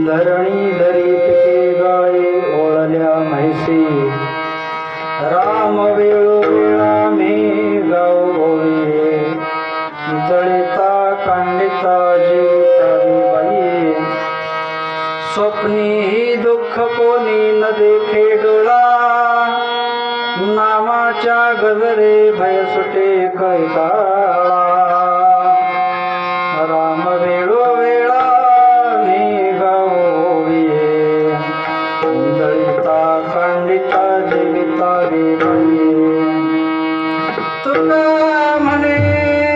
धरणी धरी पिके गाये ओळल्या म्हैसी राम वेळोवेळा मे गाव ओळे जळिता कांडिता जीवितावी बाई स्वप्नी दुःख कोणी न देखे डोळा नामाच्या गजरे भय सुटे कैकाळा राम वेळोवेळा तुका म्हणे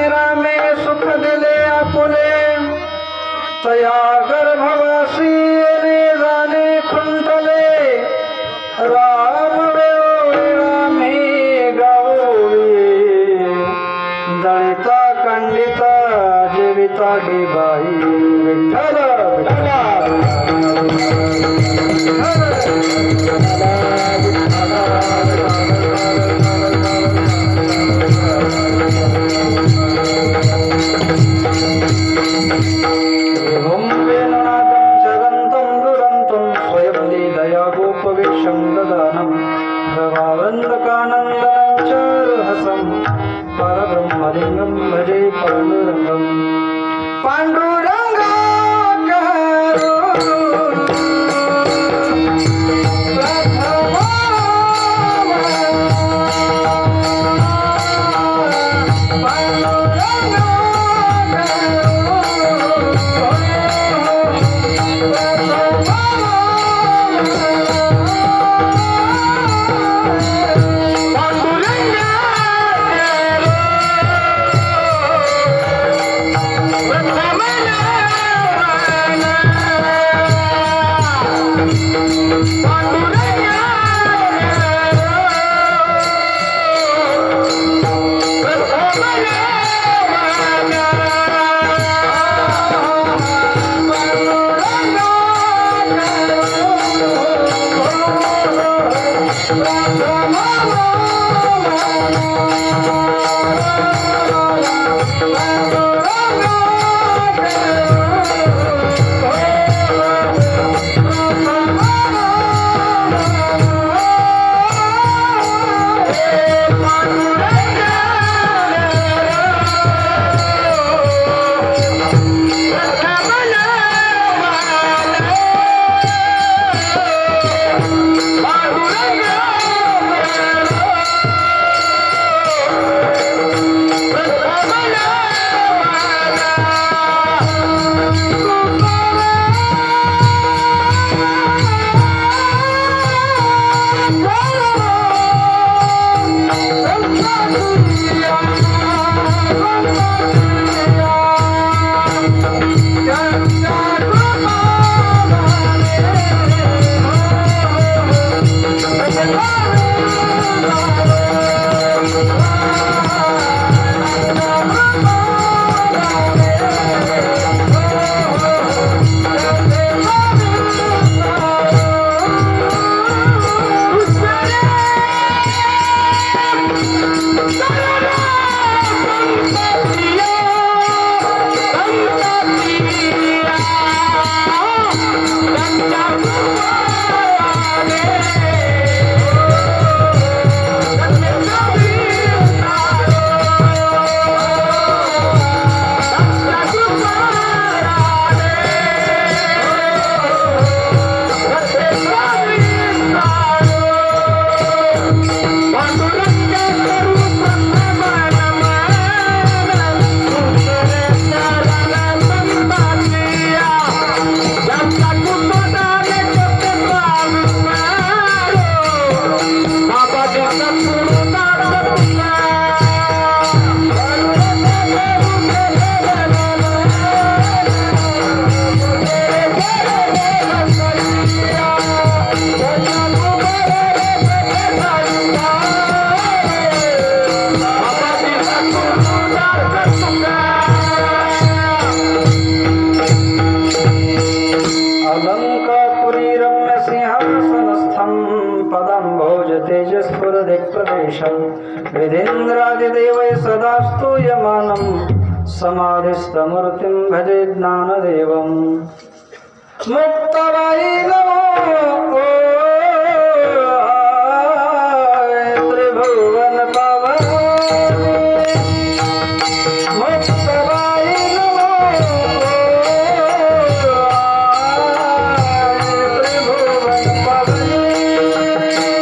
रामे सुख दिले आपुले तया गर्भवासी जाणे खुंटले राम वेळोवेळा मे गावोवे दळिता खंडिता जीविता गे बाई विठ्ठल परब्रह्मलिंगम भजे पांडुरंगम पांडुरंगा प्रवेशं विधीन्द्रादिदेवैः सदा स्तूयमानं समाधिस्थमूर्तिं भजे ज्ञानदेवम् मुक्तबाई नमो त्रिभुवन पावनी मुक्तबाई नमो त्रिभुवन पावनी मुक्तबाई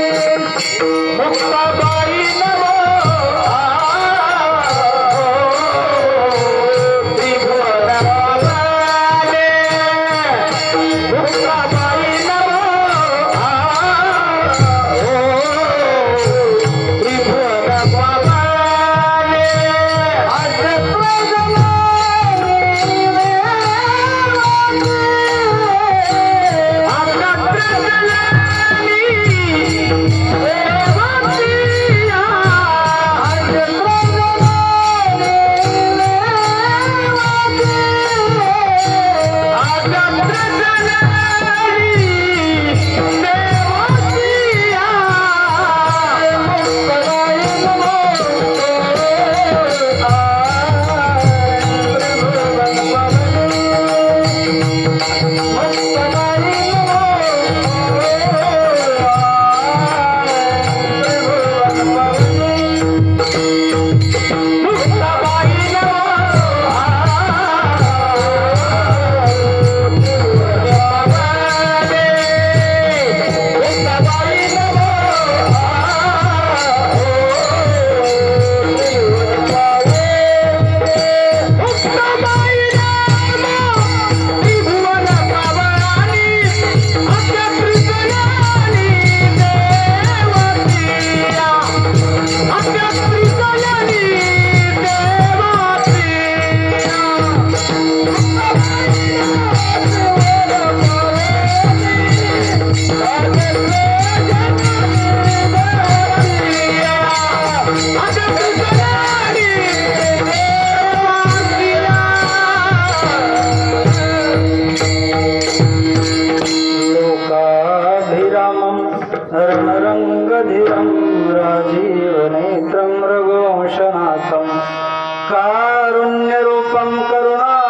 नमो त्रिभुवन पावनी मुक्ताबाई नमो त्रिभुवन पावनी अजत्र जलानी रणरंगधीरं राजीवनेत्रं रघुवंशनाथं कारुण्यरूपं करुणाकरन्तं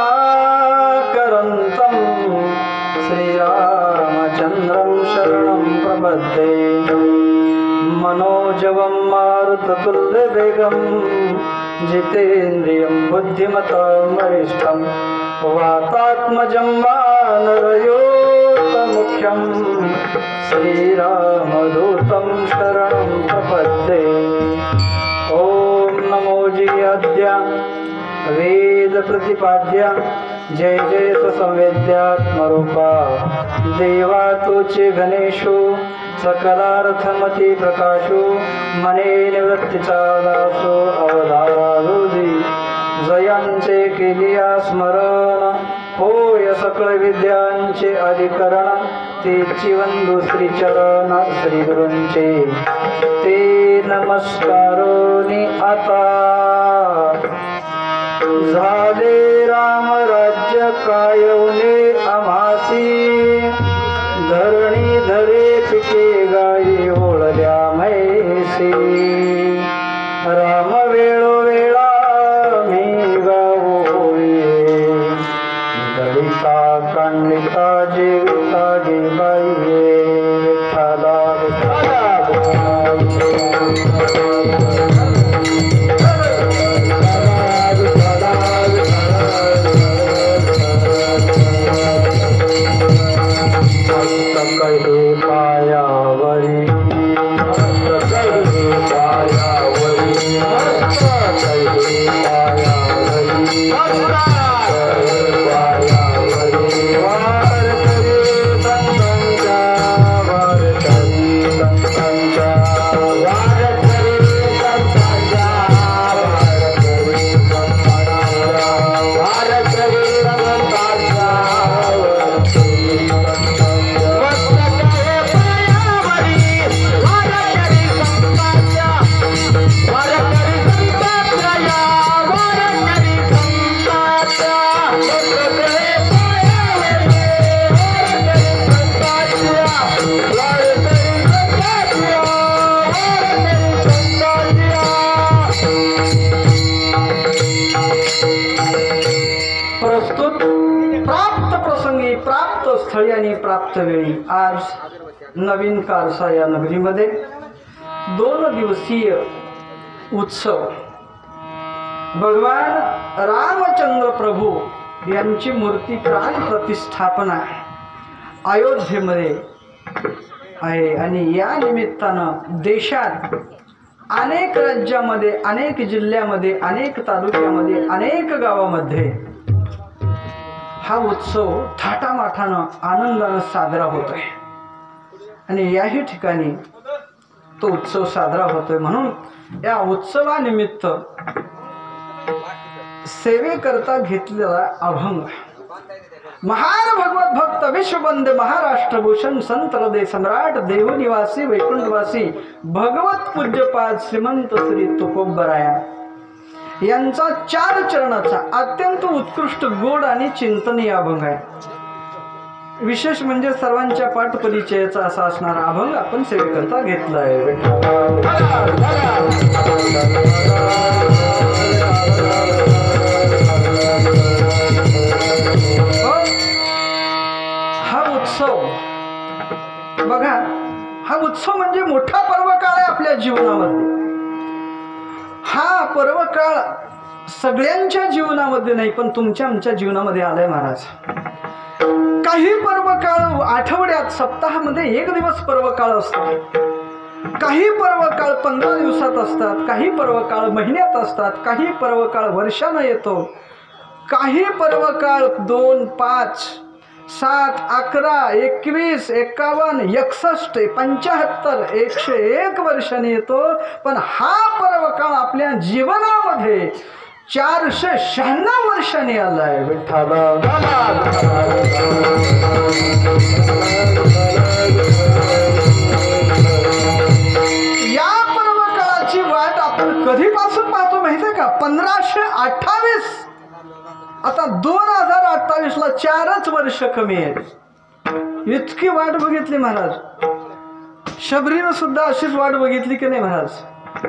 श्रीरामचन्द्रं शरणं प्रपद्ये मनोजवं मारुततुल्यवेगं जितेन्द्रियं बुद्धिमतां वरिष्ठं वातात्मजं वानरयोतमुख्यं श्रीरामदूतं शरणं प्रपद्ये ॐ नमो जियाद्य वेद प्रतिपाद्य जय जय संवेद्यात्मरूपा देवा तुचे गणेशो सकलार्थमती प्रकाशो मने निवृत्तीचा दासो अवधारुदी जयांचे केलिया स्मरण होय सकळ विद्यांचे अधिकरण तेची वंदू श्रीचरण श्री गुरूंचे ते नमस्कारोनी आता झाले राम राज्य कायवणे आम्हासी धरणी धरे पिके गाई ओळल्या मैसी राम वेळोवेळा मी गावोये दलिता कांडिता जीविता गेबाई विठ्ठला विठ्ठला स्थळी आणि प्राप्त वेळी आज नवीन कारसा या नगरीमध्ये 2 दिवसीय उत्सव भगवान रामचंद्र प्रभू यांची मूर्ती प्राण प्रतिष्ठापना अयोध्येमध्ये आहे। आणि या निमित्तानं देशात अनेक राज्यामध्ये, अनेक जिल्ह्यामध्ये, अनेक तालुक्यामध्ये, अनेक गावामध्ये हा उत्सव थाटामाटानं आनंदानं साजरा होतोय। आणि याही ठिकाणी तो उत्सव साजरा होतोय म्हणून या उत्सवानिमित्त सेवेकरता घेतलेला अभंग महान भगवत भक्त विश्वबंद महाराष्ट्र भूषण संत हृदय सम्राट देवनिवासी वैकुंठवासी भगवत पूज्यपाद श्रीमंत श्री तुकोबराया यांचा 4 चरणाचा अत्यंत उत्कृष्ट गोड आणि चिंतनीय अभंग आहे। विशेष म्हणजे सर्वांच्या पाठ परिचयाचा असा असणारा अभंग आपण सेवेकरता घेतला आहे। हा उत्सव बघा, हा उत्सव म्हणजे मोठा पर्वकाळ आहे आपल्या जीवनामध्ये। हा पर्वकाळ सगळ्यांच्या जीवनामध्ये नाही पण तुमच्या आमच्या जीवनामध्ये आलाय महाराज। काही पर्वकाळ आठवड्यात सप्ताहामध्ये 1 दिवस पर्वकाळ असतो, काही पर्वकाळ 15 दिवसात असतात, काही पर्वकाळ महिन्यात असतात, काही पर्वकाळ वर्षानं येतो, काही पर्वकाळ 2, 5, 7, 11, 21, 51, 61, 75, 101 वर्षांनी येतो। पण हा पर्वकाळ आपल्या जीवनामध्ये 496 वर्षांनी आलाय। या पर्वकाळाची वाट आपण कधीपासून पाहतो माहितीये का? 1528। आता 2028ला 4च वर्ष कमी आहेत। इतकी वाट बघितली महाराज। शबरीनं सुद्धा अशीच वाट बघितली की नाही महाराज?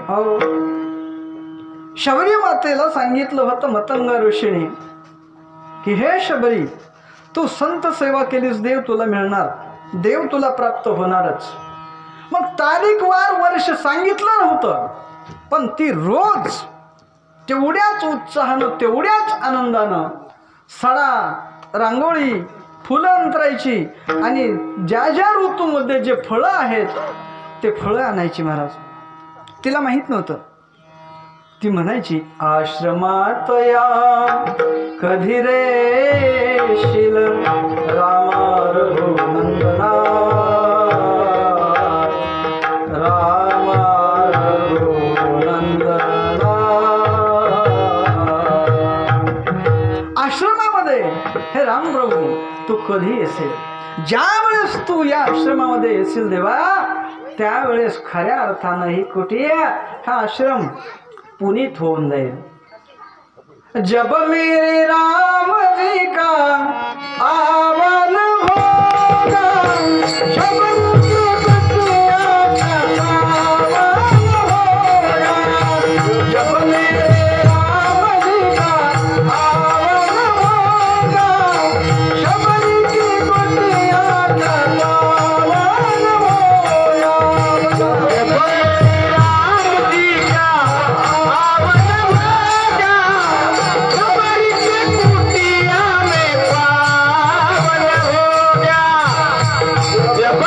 हो, शबरी मातेला सांगितलं होतं मतंग ऋषीने की हे शबरी, तू संत सेवा केलीस देव तुला मिळणार, देव तुला प्राप्त होणारच। मग तारीख वार वर्ष सांगितलं नव्हतं, पण ती रोज तेवढ्याच उत्साहानं, तेवढ्याच आनंदानं सडा, रांगोळी, फुलं अंतरायची आणि ज्या ज्या ऋतूमध्ये जे फळं आहेत ते फळं आणायची महाराज। तिला माहीत नव्हतं। ती म्हणायची, आश्रमात या कधी रे शील रामा रघुनंदना, रामा रघुनंदना। आश्रमामध्ये हे राम प्रभू तू कधी येशील? ज्या वेळेस तू या आश्रमामध्ये येशील देवा, त्यावेळेस खऱ्या अर्थानं ही कुटिया, हा आश्रम पुनीत होऊन जाईल। जब मेरे राम जी का आवन होगा, जब जब मेरे राम जी का आवन होगा, शबरी की कुटिया का पावन होगा। जब मेरे राम जी का आवन होगा, शबरी की कुटिया में पावन होगा। जब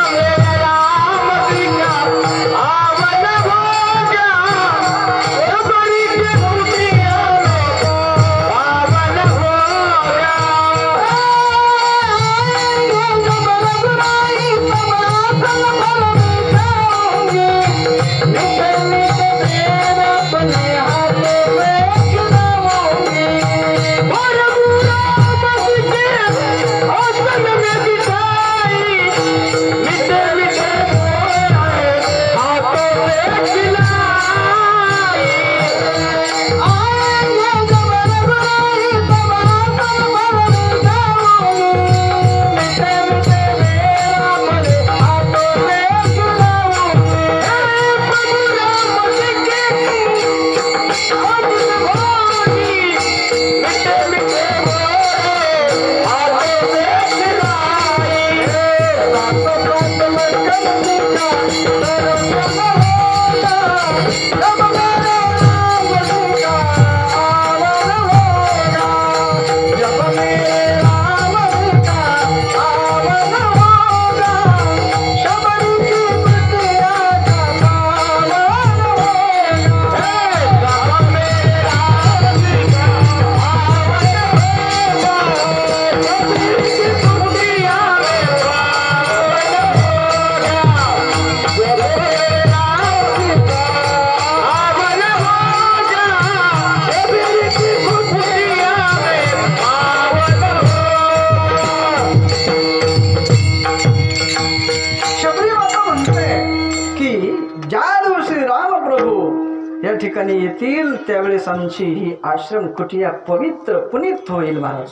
ठिकाणी येतील त्यावेळेस आमची ही आश्रम कुटिया पवित्र पुनीत होईल महाराज.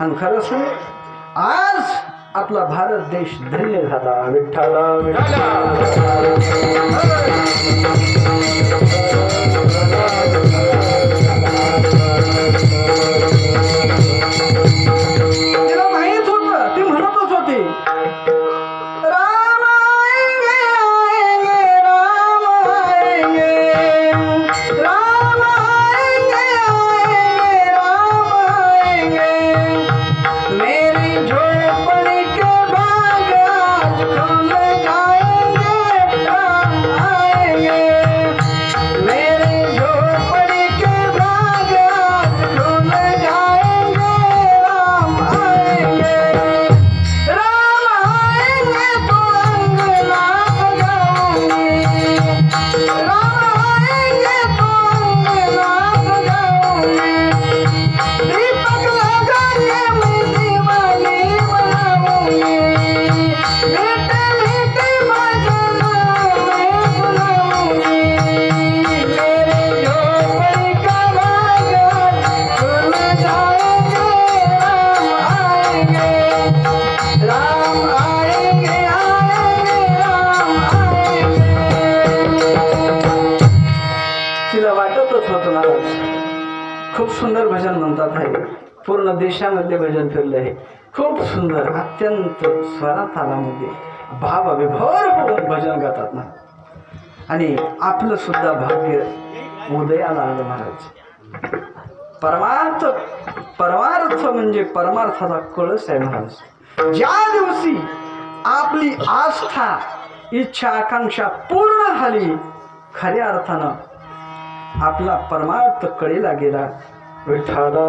आणि खरं सांग आज आपला भारत देश धन्य झाला. विठ्ठला तिला माहित होत, ती म्हणतच होती खूप सुंदर भजन म्हणतात आहे. पूर्ण देशामध्ये भजन फिरले आहे. खूप सुंदर अत्यंत स्वरात तालामध्ये भावविभोर होऊन भजन गातात ना. आणि आपलं सुद्धा भाग्य उदयाला आलं महाराज. परमार्थ म्हणजे परमार्थाचा कळस आहे महाराज. ज्या दिवशी आपली आस्था इच्छा आकांक्षा पूर्ण झाली खऱ्या अर्थानं आपला परमार्थ कळेला गेला. विठ्ठला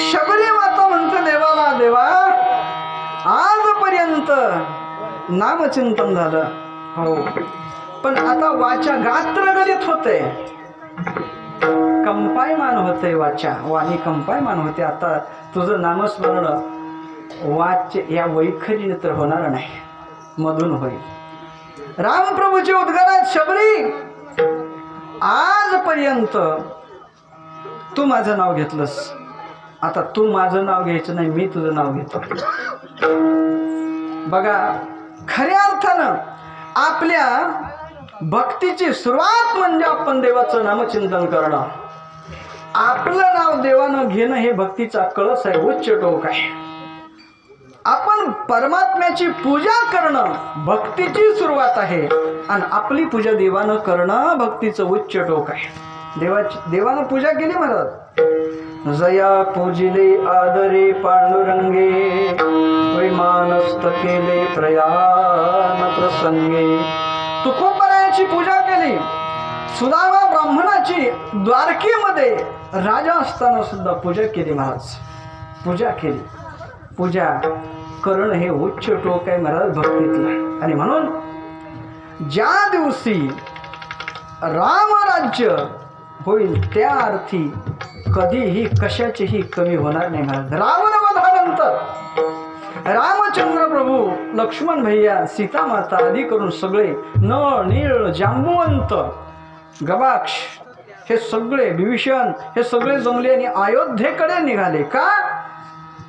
शबरी माता म्हणते देवाला, देवा आजपर्यंत नामचिंतन झालं हो, पण आता वाचा गात्र गलित होते, कंपायमान होते, वाणी कंपायमान होते. आता तुझं नामस्मरण वाच या वैखरी तर होणार नाही, मधून होईल. रामप्रभूचे उद्गार आहेत, शबरी आजपर्यंत तू माझं नाव घेतलंस, आता तू माझं नाव घ्यायचं नाही, मी तुझं नाव घेतो. बघा खऱ्या अर्थानं आपल्या भक्तीची सुरुवात म्हणजे आपण देवाचं नामचिंतन करणं. आपलं नाव देवानं घेणं हे भक्तीचा कळस आहे, उच्च टोक आहे. आपण परमात्म्याची पूजा करणं भक्तीची सुरुवात आहे आणि आपली पूजा देवानं करणं भक्तीचं उच्च टोक आहे. देवानं पूजा केली महाराज. जया पूजिले आदरे पांडुरंगे, वैमानस्त केले प्रयाण प्रसंगे. तुकोबरायाची पूजा केली, सुदामा ब्राह्मणाची द्वारकेमध्ये राजा असताना सुद्धा पूजा केली महाराज. पूजा केली. पूजा करणं हे उच्च टोक आहे महाराज भक्तीतलं. आणि म्हणून ज्या दिवशी रामराज्य होईल त्या अर्थी कधीही कशाचीही कमी होणार नाही महाराज. रावणवधानंतर रामचंद्र प्रभू, लक्ष्मण भैया, सीता माता आदी करून सगळे नळ नीळ जांबुवंत गवाक्ष हे सगळे, विभीषण हे सगळे जमले आणि अयोध्येकडे निघाले. का?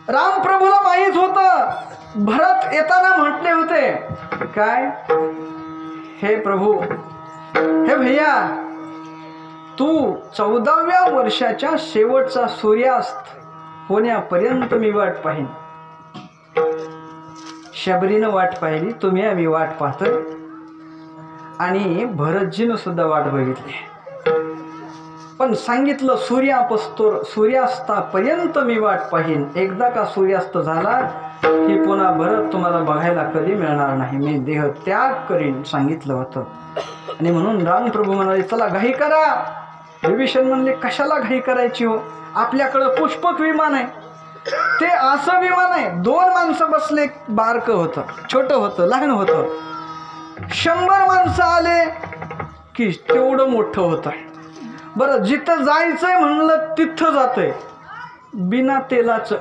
रामप्रभूला माहीत होतं, भरत येताना म्हटले होते काय, हे प्रभू, हे भैया, तू 14व्या वर्षाच्या शेवटचा सूर्यास्त होण्यापर्यंत मी वाट पाहिन. शबरीनं वाट पाहिली, तुम्ही आम्ही वाट पाहतोय आणि भरतजीनं सुद्धा वाट बघितली. पण सांगितलं सूर्यास्तापर्यंत मी वाट पाहीन. एकदा का सूर्यास्त झाला की पुन्हा भरत तुम्हाला बघायला कधी मिळणार नाही, मी देह त्याग करीन सांगितलं होतं. आणि म्हणून रामप्रभू म्हणाले चला घाई करा. विभीषण म्हणले कशाला घाई करायची हो, आपल्याकडं पुष्पक विमान आहे. ते असं विमान आहे, 2 माणसं बसले, बारकं होतं, छोटं होतं, लहान होतं. 100 माणसं आले की तेवढं मोठं होतं. बरं, जिथं जायचंय म्हणलं तिथं जातंय, बिना तेलाचं.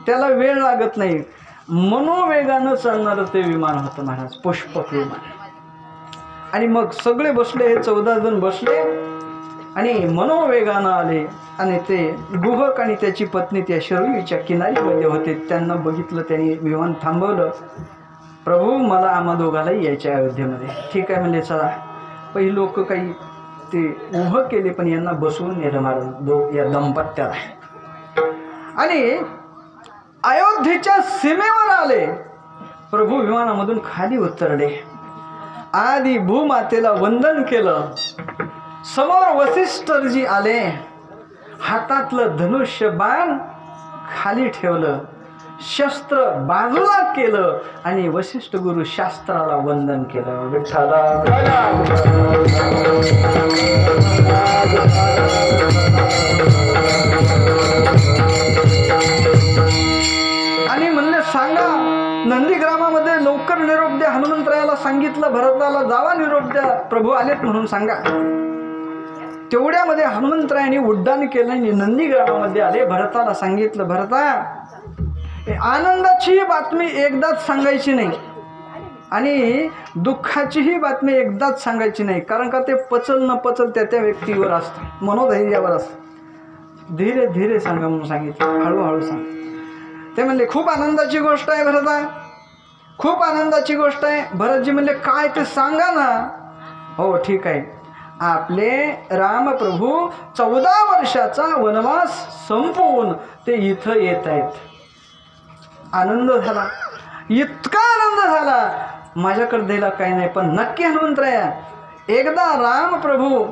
त्याला वेळ लागत नाही. मनोवेगानं चालणारं ते विमान होतं महाराज, पुष्पक विमान. आणि मग सगळे बसले, हे 14 जण बसले आणि मनोवेगानं आले. आणि ते गुहक आणि त्याची पत्नी त्या शरयूच्या किनारीमध्ये होते. त्यांना बघितलं, त्यांनी विमान थांबवलं. प्रभू मला आम्हा दोघालाही यायच्या अयोध्येमध्ये. ठीक आहे म्हणले, चला. पहिली लोक काही ते उभं केले, पण यांना बसवून नेलं मारून या दंपत्याला. आणि अयोध्येच्या सीमेवर आले. प्रभू विमानामधून खाली उतरले. आधी भूमातेला वंदन केलं. समोर वसिष्ठजी आले. हातातलं धनुष्य बाण खाली ठेवलं, शस्त्र बाजूला केलं आणि वसिष्ठ गुरु शास्त्राला वंदन केलं. विठ्ठला आणि म्हणले, सांगा नंदीग्रामामध्ये लवकर निरोप द्या. हनुमंतरायाला सांगितलं, भरताला जावा निरोप द्या, प्रभू आलेत म्हणून सांगा. तेवढ्यामध्ये हनुमंतरायांनी उड्डाण केलं आणि नंदीग्रामामध्ये आले. भरताला सांगितलं, भरता आनंदाची बातमी एकदाच सांगायची नाही आणि दुःखाचीही बातमी एकदाच सांगायची नाही, कारण का ते पचल न पचल त्या व्यक्तीवर असतं, मनोधैर्यावर असतं. धीरे धीरे सांगा म्हणून सांगितलं, हळूहळू सांग. ते म्हणले, खूप आनंदाची गोष्ट आहे भरता, खूप आनंदाची गोष्ट आहे. भरतजी म्हणले, काय ते सांगा ना. हो ठीक आहे. आपले रामप्रभू 14 वर्षाचा वनवास संपवून ते इथं येत आहेत. आनंद झाला, इतका आनंद झाला, माझ्याकडे द्यायला काही नाही, पण नक्की हनुमंतराया एकदा रामप्रभू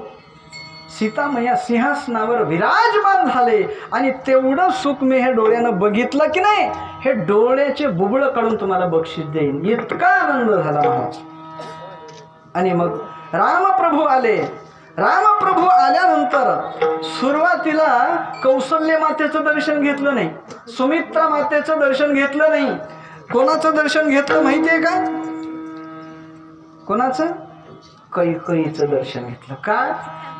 सीतामया सिंहासनावर विराजमान झाले आणि तेवढं सुख मी हे डोळ्यानं बघितलं की नाही, हे डोळ्याचे बुबुळ काढून तुम्हाला बक्षीस देईन, इतका आनंद झाला महाराज. आणि मग रामप्रभू आले. रामप्रभू आल्यानंतर सुरुवातीला कौसल्य मातेचं दर्शन घेतलं नाही, सुमित्रा मातेचं दर्शन घेतलं नाही. कोणाचं दर्शन घेतलं माहिती आहे का? कोणाचं? कैकेयीचं दर्शन घेतलं. का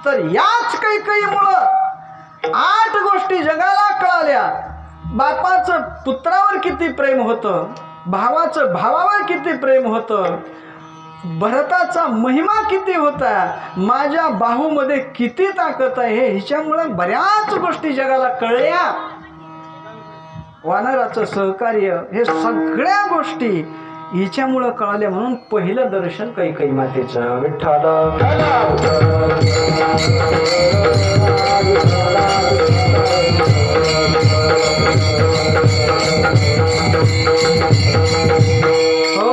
तर याच कैकेयीमुळं 8 गोष्टी जगाला कळाल्या. बापाचं पुत्रावर किती प्रेम होतं, भावाचं भावावर किती प्रेम होतं, भरताचा महिमा किती होता, माझ्या बाहूमध्ये किती ताकद आहे, हे हिच्यामुळं बऱ्याच गोष्टी जगाला कळल्या. वानराचं सहकार्य, हे सगळ्या गोष्टी हिच्यामुळं कळाल्या. म्हणून पहिलं दर्शन कैकेयी मातेचं. विठ्ठल हो,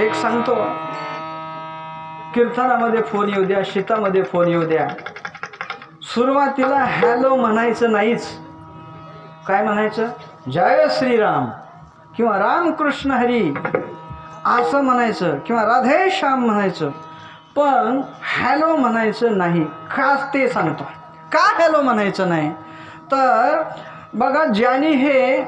एक सांगतो, कीर्तनामध्ये फोन येऊ द्या, शीतामध्ये फोन येऊ द्या, सुरुवातीला हॅलो म्हणायचं नाहीच. काय म्हणायचं? जय श्रीराम किंवा रामकृष्ण हरी असं म्हणायचं किंवा राधे श्याम म्हणायचं, पण हॅलो म्हणायचं नाही. खास ते सांगतो. का हॅलो म्हणायचं नाही? तर बघा, ज्याने हे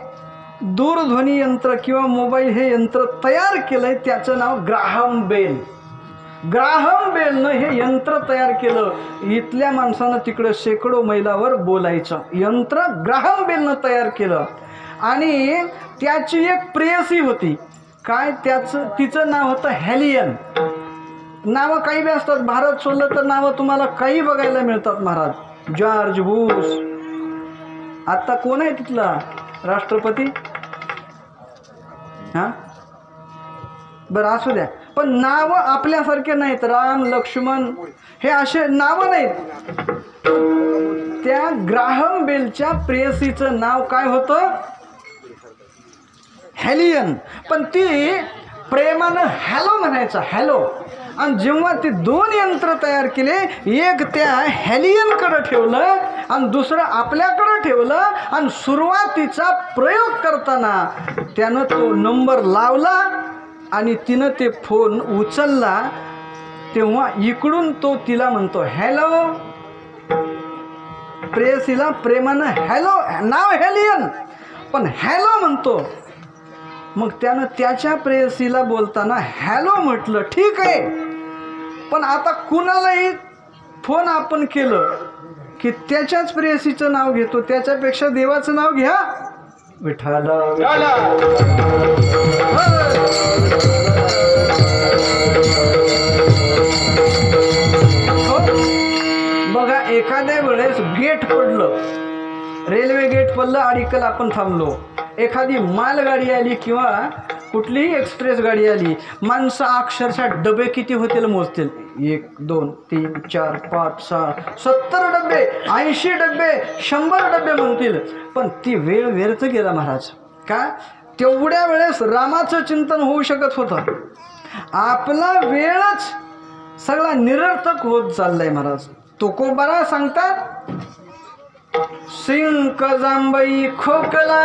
दूरध्वनी यंत्र किंवा मोबाईल हे यंत्र तयार केलंय त्याचं नाव ग्राहम बेल. ग्राहम बेलनं हे यंत्र तयार केलं. इथल्या माणसानं तिकडं शेकडो मैलावर बोलायचं यंत्र ग्राहम बेलनं तयार केलं. आणि त्याची एक प्रेयसी होती. काय तिचं नाव होतं हेलियन. नावं काही बी असतात, भारत सोडलं तर नावं तुम्हाला काही बघायला मिळतात महाराज. जॉर्ज बुश, आता कोण आहे तिथला राष्ट्रपती? हां बरं असू द्या, पण नावं आपल्यासारखे नाहीत. राम लक्ष्मण हे असे नावं नाहीत. त्या ग्राहम बेलच्या प्रेयसीचं नाव काय होतं? हेलियन. पण ती प्रेमानं हॅलो म्हणायचं, हॅलो. आणि जेव्हा ते 2 यंत्र तयार केले, एक त्या हेलियनकडं ठेवलं आणि दुसरं आपल्याकडं ठेवलं, आणि सुरुवातीचा प्रयोग करताना त्यानं तो नंबर लावला आणि तिनं ते फोन उचलला, तेव्हा इकडून तो तिला म्हणतो हॅलो. प्रेयसीला प्रेमानं हॅलो, नाव हेलियन पण हॅलो म्हणतो. मग त्यानं त्याच्या प्रेयसीला बोलताना हॅलो म्हटलं, ठीक आहे. पण आता कुणालाही फोन आपण केलं की त्याच्याच प्रेयसीचं नाव घेतो, त्याच्यापेक्षा देवाचं नाव घ्या. विठ्ठल बघा एखाद्या वेळेस गेट पडलं, रेल्वे गेट पडलं, अडीकल आपण थांबलो, एखादी मालगाडी आली किंवा कुठलीही एक्सप्रेस गाडी आली, माणसं अक्षरशः डबे किती होतील मोजतील, 1 2 3 4 5 6 70 डबे, 80 डबे, 100 डबे म्हणतील. पण ती वेळ व्यर्थ गेला महाराज. का? तेवढ्या वेळेस रामाचं चिंतन होऊ शकत होतं. आपला वेळच सगळा निरर्थक होत चाललाय महाराज. तुकोबारा सांगतात, सिंक जांभई खोकला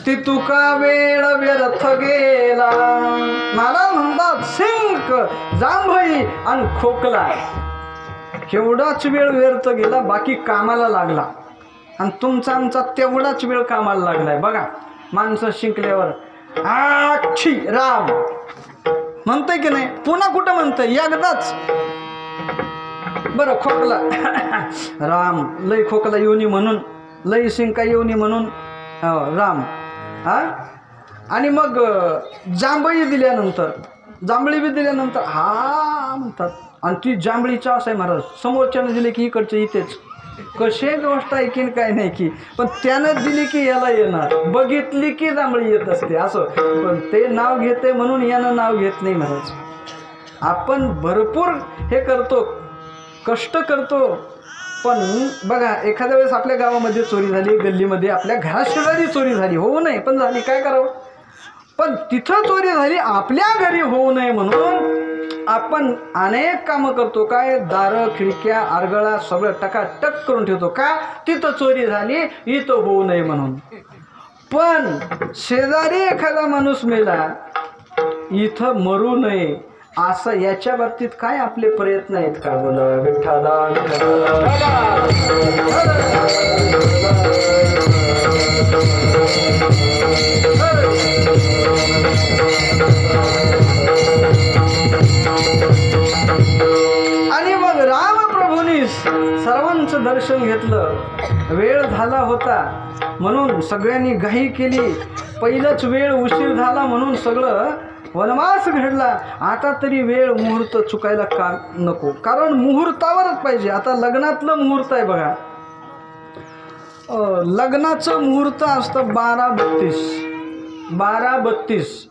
ती तुका वेळ व्यर्थ गेला. मला म्हणतात सिंक जांभई आणि खोकला, केवढाच वेळ व्यर्थ गेला, बाकी कामाला लागला. आणि तुमचा आमचा तेवढाच वेळ कामाला लागलाय. बघा माणसं शिंकल्यावर आक्षी राम म्हणतंय की नाही, पुन्हा कुठं म्हणतंय, एकदाच बरं खोकला राम, लय खोकला येऊनी म्हणून, लय शिंका येऊनी म्हणून राम. आणि मग जांभळी दिल्यानंतर, जांभळी बी दिल्यानंतर हा म्हणतात. आणि ती जांभळीचा असं आहे महाराज, समोरच्यानं दिले की इकडचे इथेच, कसे गोष्ट ऐकीन काय नाही की, पण त्यानं दिली की याला येणार, बघितली की जांभळी येत असते असं. पण ते नाव घेते म्हणून यानं नाव घेत नाही महाराज. आपण भरपूर हे करतो, कष्ट करतो, पण बघा एखाद्या वेळेस आपल्या गावामध्ये चोरी झाली, गल्लीमध्ये आपल्या घराशेजारी चोरी झाली, होऊ नये पण झाली, काय करावं. पण तिथं चोरी झाली, आपल्या घरी होऊ नये म्हणून आपण अनेक कामं करतो. काय, दारं खिडक्या आरगळा सगळं टकाटक करून ठेवतो. का? तिथं चोरी झाली, इथं होऊ नये म्हणून. पण शेजारी एखादा माणूस मेला, इथं मरू नये असं, याच्या बाबतीत काय आपले प्रयत्न आहेत का? बोला विठ्ठला. आणि मग रामप्रभूंनी सर्वांचं दर्शन घेतलं. वेळ झाला होता म्हणून सगळ्यांनी घाई केली, पहिलंच वेळ उशीर झाला म्हणून सगळं वनवास घडला. आता तरी वेळ मुहूर्त चुकायला का नको, कारण मुहूर्तावरच पाहिजे. आता लग्नातलं मुहूर्त आहे बघा, लग्नाचं मुहूर्त असतं 12:32,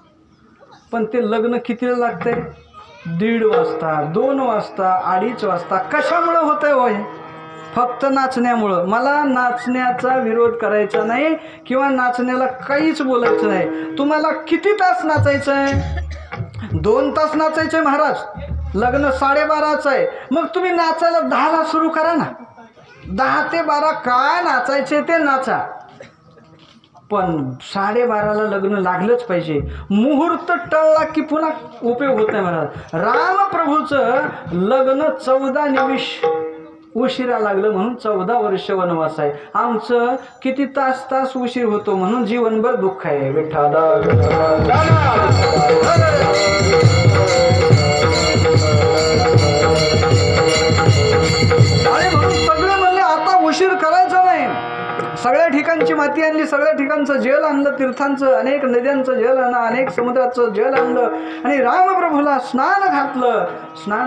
पण ते लग्न कितीला लागतंय? 1:30 वाजता, 2 वाजता, 2:30 वाजता. कशामुळं होतंय होय? फक्त नाचण्यामुळं. मला नाचण्याचा विरोध करायचा नाही किंवा नाचण्याला काहीच बोलायचं नाही. तुम्हाला किती तास नाचायचं आहे? 2 तास नाचायचं आहे महाराज. लग्न 12:30चं आहे, मग तुम्ही नाचायला 10ला सुरू करा ना. 10 ते 12 काय नाचायचे ते नाचा, पण 12:30ला लग्न लागलंच पाहिजे. मुहूर्त टळला की पुन्हा उपयोग होत नाही महाराज. रामप्रभूचं लग्न 14 निमिष उशिरा लागलं म्हणून 14 वर्ष वनवास आहे. आमचं किती तास उशीर होतो म्हणून जीवनभर दुःख आहे. विठ्ठला आणि म्हणून सगळे म्हणले आता उशीर करायचा नाही. सगळ्या ठिकाणची माती आणली, सगळ्या ठिकाणचं जल आणलं, तीर्थांचं, अनेक नद्यांचं जल आणलं, अनेक समुद्राचं जल आणलं आणि रामप्रभूला स्नान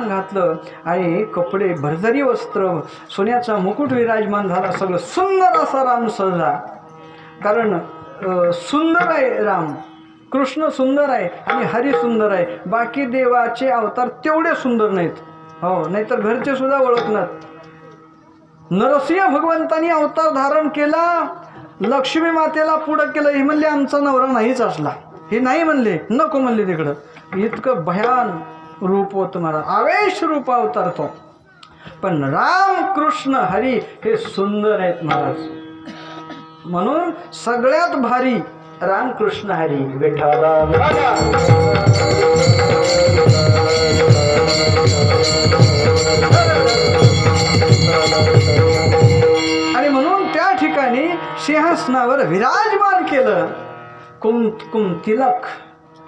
घातलं आणि कपडे भरजरी वस्त्र, सोन्याचा मुकुट विराजमान झाला. सगळं सुंदर असा राम सजला. कारण सुंदर आहे राम, कृष्ण सुंदर आहे आणि हरी सुंदर आहे. बाकी देवाचे अवतार तेवढे सुंदर नाहीत, हो, नाहीतर घरचे सुद्धा ओळखणार. नरसिंह भगवंतानी अवतार धारण केला, लक्ष्मी मातेला पुढं केलं. हे म्हणले आमचा नवरा नाहीच असला, हे नाही म्हणले, नको म्हणले तिकडं. इतकं भयान रूप होतं महाराज, आवेश रूप अवतारतो. पण राम कृष्ण हरी हे सुंदर आहेत महाराज. म्हणून सगळ्यात भारी रामकृष्ण हरी. विठ्ठला आणि म्हणून त्या ठिकाणी सिंहासनावर विराजमान केलं. कुंकुम तिलक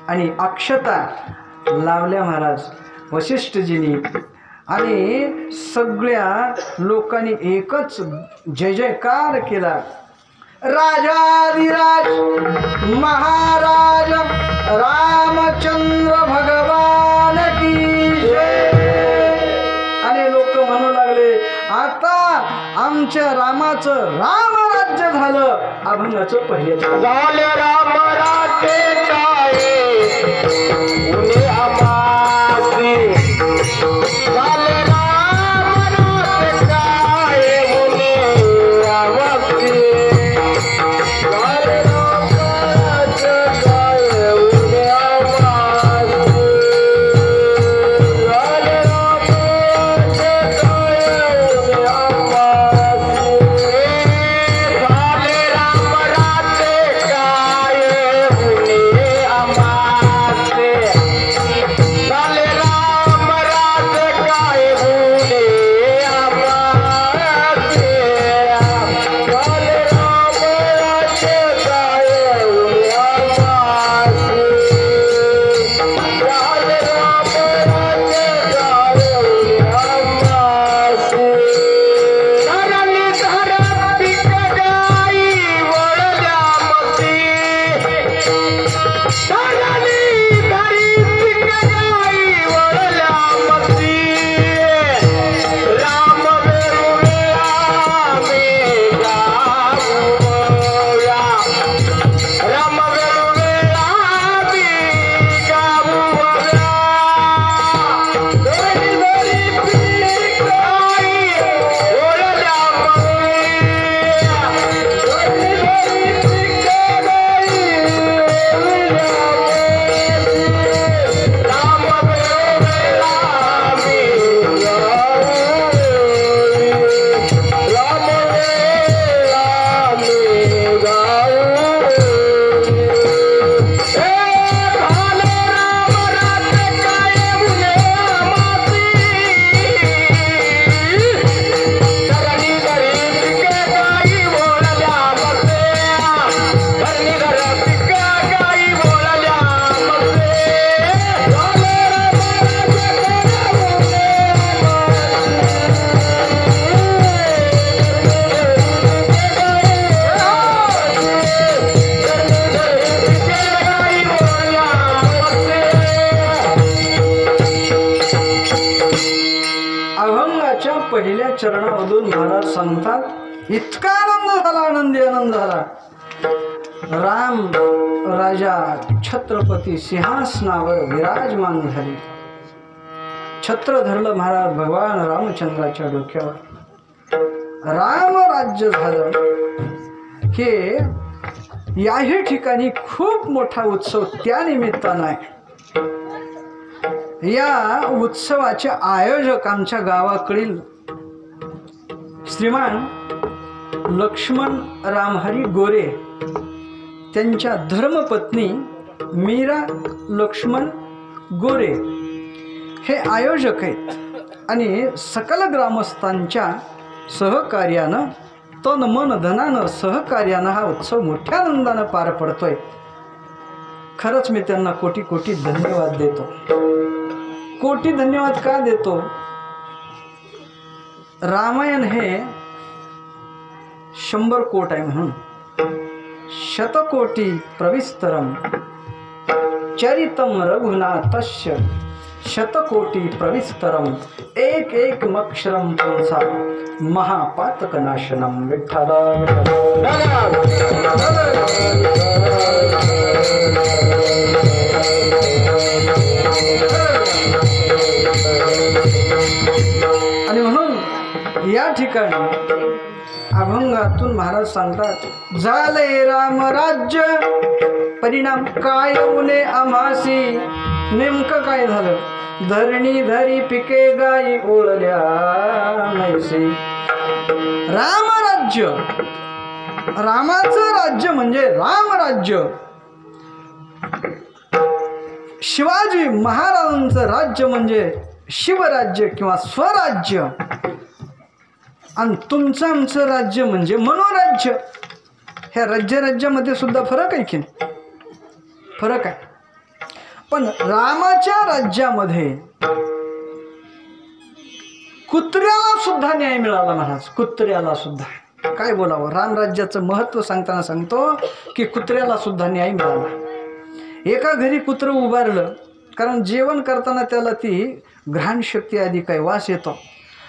आणि अक्षता लावल्या महाराज वशिष्ठजींनी. आणि सगळ्या लोकांनी एकच जय जयकार केला. राजाधिराज महाराज रामचंद्र भगवान की जय. आणि लोक म्हणू लागले आता आमच्या रामाचं रामराज्य झालं. अभंगाचं पहिले झाले राम राज्य काय उन्हे आमासी झाले राम राज्य काय उन्हे आमासी झाले राम राज्य काय उन्हे आमासी झाले राम राज्य काय उन्हे आमासी झाले राम राज्य काय उन्हे आमासी झाले राम राज्य काय उन्हे आमासी झाले राम राज्य काय उन्हे आमासी झाले राम राज्य काय उन्हे आमासी धरणी धर पीक गाई वळल्या मती धरणी धरी पीक गाई वळल्या मती राम वेरुळ्या मी गाऊया राम वेरुळ्या मी गाऊया धरणी धरी पीक गाई वळल्या अभंगाच्या पहिल्या चरणामधून महाराज सांगतात इतका आनंद झाला, आनंदी आनंद झाला. राम राजा छत्रपती सिंहासनावर विराजमान झाले. छत्र धरलं महाराज भगवान रामचंद्राच्या डोक्यावर. राम राज्य झालं. हे याही ठिकाणी खूप मोठा उत्सव त्या निमित्तानं आहे. या उत्सवाचे आयोजक आमच्या गावाकडील श्रीमान लक्ष्मण रामहरी गोरे, त्यांच्या धर्मपत्नी मीरा लक्ष्मण गोरे हे आयोजक आहेत. आणि सकल ग्रामस्थांच्या सहकार्यानं तन मन धनानं सहकार्यानं हा उत्सव मोठ्या आनंदानं पार पडतोय. खरंच मी त्यांना कोटी कोटी धन्यवाद देतो. कोटी धन्यवाद का देतो? रामायण हे 100 कोट आहे म्हणून. शतकोटी प्रविस्तरम चरितम रघुनाथस्य शतकोटी प्रविस्तरम एक एक मक्षरम पुंसा महापातकनाशनम. विठ्ठला आणि म्हणून या ठिकाणी अभंगातून महाराज सांगतात झाले राम राज्य परिणाम काय उने आम्हासी. नेमकं काय झालं? धरणी धरी पिके गाई ओळल्या नैसी. रामराज्य, रामाचं राज्य म्हणजे रामराज्य. शिवाजी महाराजांचं राज्य म्हणजे शिवराज्य किंवा स्वराज्य. आणि तुमचं आमचं राज्य म्हणजे मनोराज्य. ह्या राज्यामध्ये सुद्धा फरक आहे की फरक आहे. पण रामाच्या राज्यामध्ये कुत्र्याला सुद्धा न्याय मिळाला महाराज. कुत्र्याला सुद्धा काय बोलावं. रामराज्याचं महत्त्व सांगताना सांगतो की कुत्र्याला सुद्धा न्याय मिळाला. एका घरी कुत्रं उभारलं, कारण जेवण करताना त्याला ती घ्राण शक्ती आधी काय वास येतो,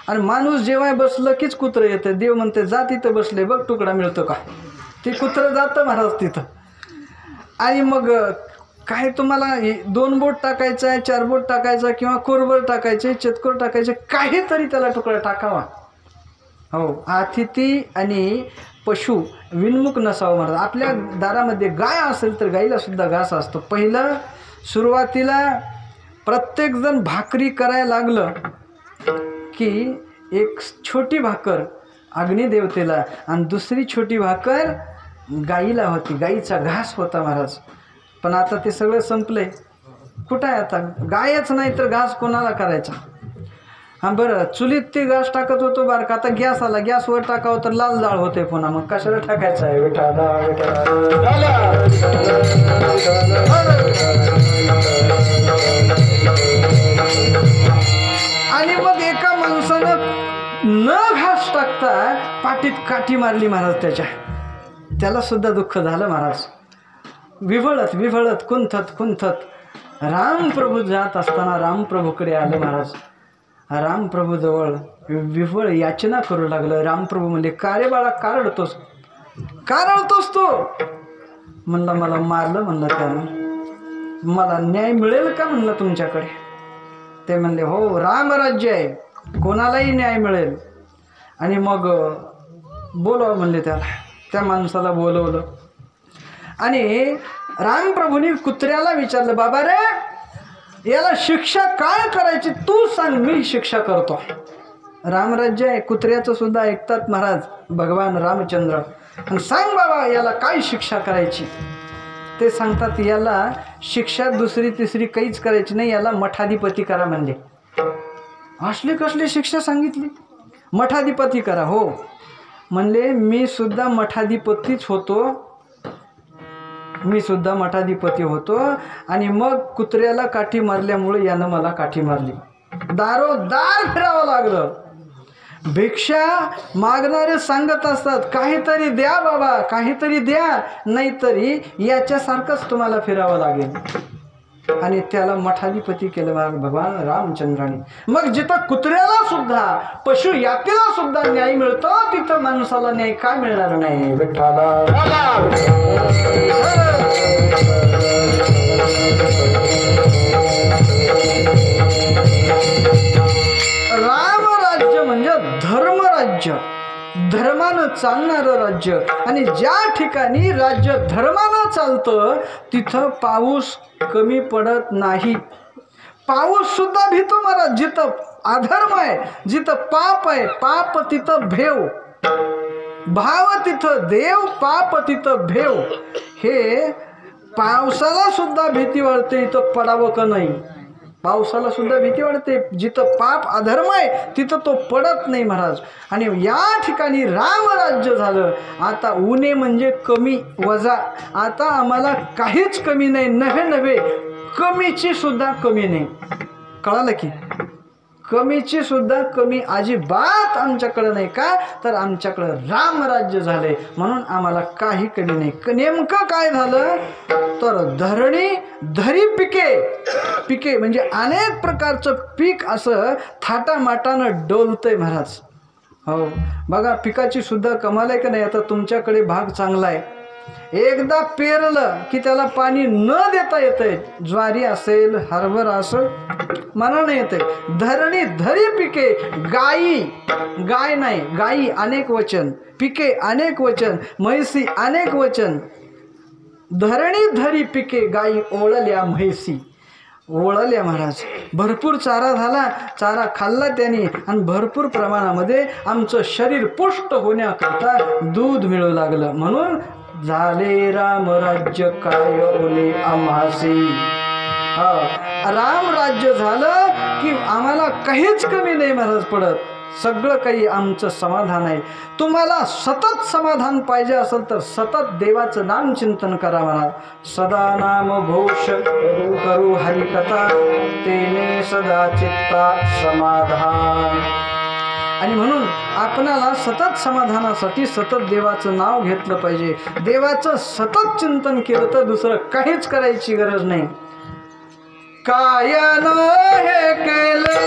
आणि माणूस जेव्हा बसलं कीच कुत्रं येतं. देव म्हणते जा तिथं बसले बघ तुकडा मिळतो का. ते कुत्रं जातं महाराज तिथं. आणि मग काय तुम्हाला 2 बोट टाकायचं आहे, 4 बोट टाकायचं, किंवा कोरभर टाकायचे, चतकोर टाकायचे, काहीतरी त्याला तुकडा टाकावा. हो, अतिथी आणि पशु विनमुख नसावं महाराज. आपल्या दारामध्ये गाय असेल तर गाईला सुद्धा घास असतो. पहिलं सुरुवातीला प्रत्येकजण भाकरी करायला लागलं की एक छोटी भाकर अग्निदेवतेला आणि दुसरी छोटी भाकर गाईला होती. गाईचा घास होता महाराज. पण आता ते सगळं संपलंय. कुठं आहे आता? गायच नाही तर घास कोणाला करायचा? हां बरं, चुलीत ते घास टाकत होतो बारका. आता गॅस आला, गॅसवर टाकावं तर लाल जाळ होते पुन्हा. मग कशाला टाकायचं आहे? आणि मग एका माणसानं न घास टाकता पाठीत काठी मारली महाराज त्याच्या. त्याला सुद्धा दुःख झालं महाराज. विव्हळत विव्हळत कुंथत रामप्रभू जात असताना रामप्रभूकडे आलं महाराज. रामप्रभूजवळ विव्हळ याचना करू लागलं. रामप्रभू म्हणले, का रे बाळा, का रडतोस? का रडतोस तू? म्हणलं मला मारलं म्हणलं त्यानं, मला न्याय मिळेल का म्हणलं तुमच्याकडे? ते म्हणले हो, रामराज्य आहे, कोणालाही न्याय मिळेल. आणि मग बोलवा म्हणले त्याला. त्या माणसाला बोलवलं आणि रामप्रभूंनी कुत्र्याला विचारलं, बाबा रे, याला शिक्षा काय करायची तू सांग, मी शिक्षा करतो. रामराज्य आहे, कुत्र्याचं सुद्धा ऐकतात महाराज भगवान रामचंद्र. आणि सांग बाबा, याला काय शिक्षा करायची? ते सांगतात, याला शिक्षा दुसरी तिसरी काहीच करायची नाही, याला मठाधिपती करा म्हणले. असली कसली शिक्षा सांगितली? मठाधिपती करा. हो म्हणले, मी सुद्धा मठाधिपतीच होतो, मी सुद्धा मठाधिपती होतो. आणि मग कुत्र्याला काठी मारल्यामुळे यानं मला काठी मारली. दारोदार फिरावं लागलं. भिक्षा मागणारे सांगत असतात, काहीतरी द्या बाबा, काहीतरी द्या, नाहीतरी याच्यासारखंच तुम्हाला फिरावं लागेल. आणि त्याला मठाधिपती केलं भगवान रामचंद्राने. मग जिथं कुत्र्याला सुद्धा, पशु यातीला सुद्धा न्याय मिळतो, तिथं माणसाला न्याय काय मिळणार नाही? रामराज्य म्हणजे धर्मराज्य, धर्मानं चालणारं राज्य. आणि ज्या ठिकाणी राज्य धर्मानं चालतं तिथं पाऊस कमी पडत नाही. पाऊस सुद्धा भीतो महाराज. जिथं अधर्म आहे, जिथं पाप आहे, पाप तिथं भेव, भाव तिथं देव, पाप तिथं भेव. हे पावसाला सुद्धा भीती वाटते, इथं पडावं का नाही. पावसाला सुद्धा भीती वाटते, जिथं पाप अधर्म आहे तिथं तो पडत नाही महाराज. आणि या ठिकाणी रामराज्य झालं. आता उणे म्हणजे कमी, वजा. आता आम्हाला काहीच कमी नाही, नव्हे कमीची सुद्धा कमी नाही. कळालं की? कमीची सुद्धा कमी अजिबात आमच्याकडे नाही. का तर आमच्याकडं रामराज्य झाले म्हणून आम्हाला काही कमी नाही. नेमकं काय झालं तर धरी पिके म्हणजे अनेक प्रकारचं पीक असं थाटामाटानं डोलतंय महाराज. हो बघा, पिकाची सुद्धा कमाल आहे का नाही. आता तुमच्याकडे भाग चांगला आहे, एकदा पेरलं की त्याला पाणी न देता येतंय. ज्वारी असेल, हरभरा असेल, मनानं येते. धरी पिके, गाय नाही, गाई अनेक वचन, पिके अनेक वचन, म्हैसी अनेक वचन. धरी पिके, गाई ओळल्या म्हैसी, ओळल्या महाराज. भरपूर चारा झाला, चारा खाल्ला त्याने, आणि भरपूर प्रमाणामध्ये आमचं शरीर पुष्ट होण्याकरता दूध मिळू लागलं. म्हणून झाले रामराज्य काय ओले आम्हासी. रामराज्य झालं की आम्हाला काहीच कमी नाही महाराज पडत. सगळं काही आमचं समाधान आहे. तुम्हाला सतत समाधान पाहिजे असेल तर सतत देवाचं नाम चिंतन करा म्हणा. सदा नाम घोष करू हरिकथा, तेने सदा चित्ता समाधान. आणि म्हणून आपणाला सतत समाधानासाठी सतत देवाचं नाव घेतलं पाहिजे. देवाचं सतत चिंतन केलं तर दुसरं काहीच करायची गरज नाही. कायन हे केले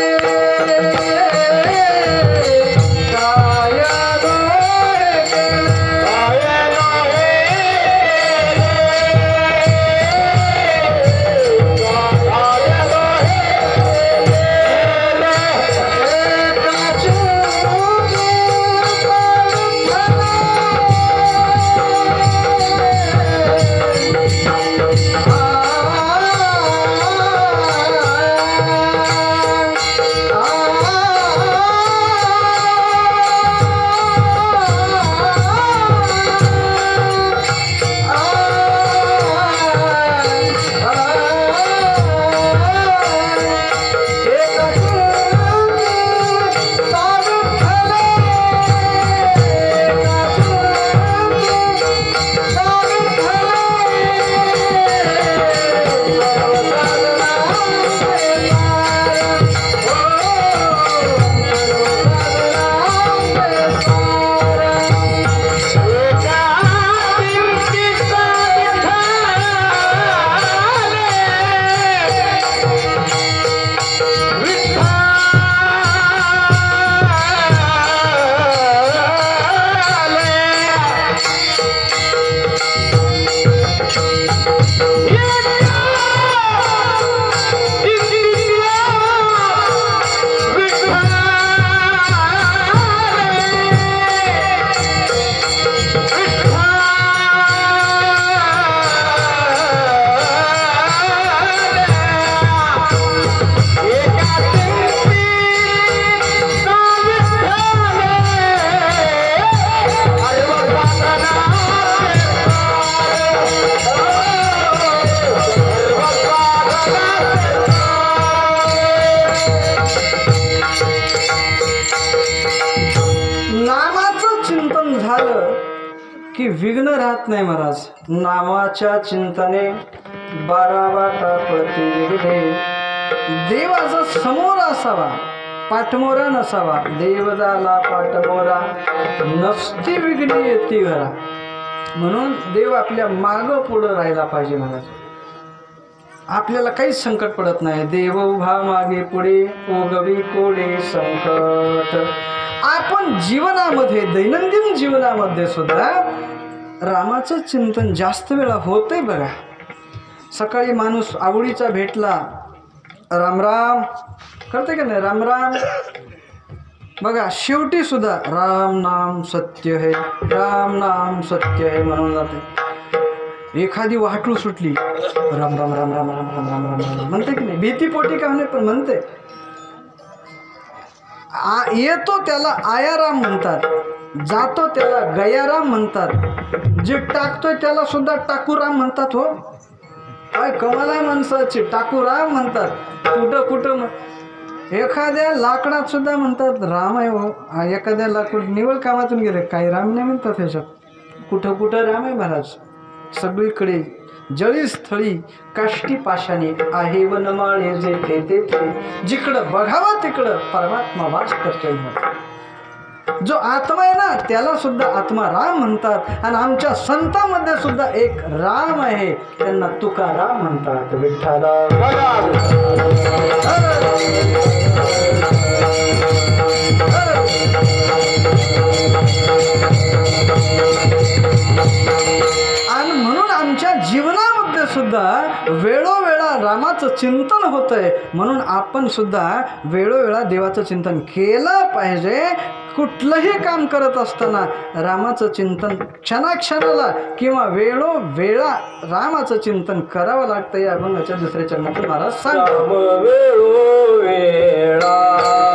की विघ्न राहत नाही महाराज. नामाच्या चिंतने 12 वाटा प्रति विघ्ने. देवाचा समोर असावा, पाठमोरा नसावा. देव झाला पाठमोरा, नसती विघ्ने येती घरा. म्हणून देव आपल्या मागं पुढं राहायला पाहिजे महाराज. आपल्याला काहीच संकट पडत नाही. देव उभा मागे पुढे, ओगवी कोडे संकट. आपण जीवनामध्ये, दैनंदिन जीवनामध्ये सुद्धा रामाचं चिंतन जास्त वेळा होतंय बघा. सकाळी माणूस आवडीचा भेटला, राम राम करते का नाही, राम राम. बघा शेवटी सुद्धा राम नाम सत्य है, राम नाम सत्य है म्हणून जाते. एखादी वाटू सुटली, राम राम राम राम राम राम राम राम राम म्हणते की नाही, भीतीपोटी का नाही पण म्हणते. येतो त्याला आयाराम म्हणतात, जातो त्याला गयाराम म्हणतात, जे टाकतोय त्याला सुद्धा टाकूराम म्हणतात. हो काय कमाल आहे माणसाची, टाकूराम म्हणतात. कुठं कुठं एखाद्या लाकडात सुद्धा म्हणतात राम आहे. हो एखाद्या लाकूड निवड कामातून गेले, काही राम नाही म्हणतात ह्याच्यात. कुठं कुठं राम आहे महाराज. सगळीकडे जळी स्थळी काष्टी पाशाने आहे वनमाळे जेथे तेथे. जिकडं बघावं तिकडं परमात्मा वास करतोय. जो आत्मा आहे ना त्याला सुद्धा आत्मा राम म्हणतात. आणि आमच्या संतांमध्ये सुद्धा एक राम आहे, त्यांना तुकाराम म्हणतात. विठ्ठला आणि म्हणून आमच्या जीवनामध्ये सुद्धा वेळोवेळा रामाचं चिंतन होतंय. म्हणून आपण सुद्धा वेळोवेळा देवाचं चिंतन केलं पाहिजे. कुठलंही काम करत असताना रामाचं चिंतन क्षणाक्षणाला किंवा वेळोवेळा रामाचं चिंतन करावं लागतं. या अभंगाच्या दुसऱ्या चरणातून महाराज सांगतात. रामा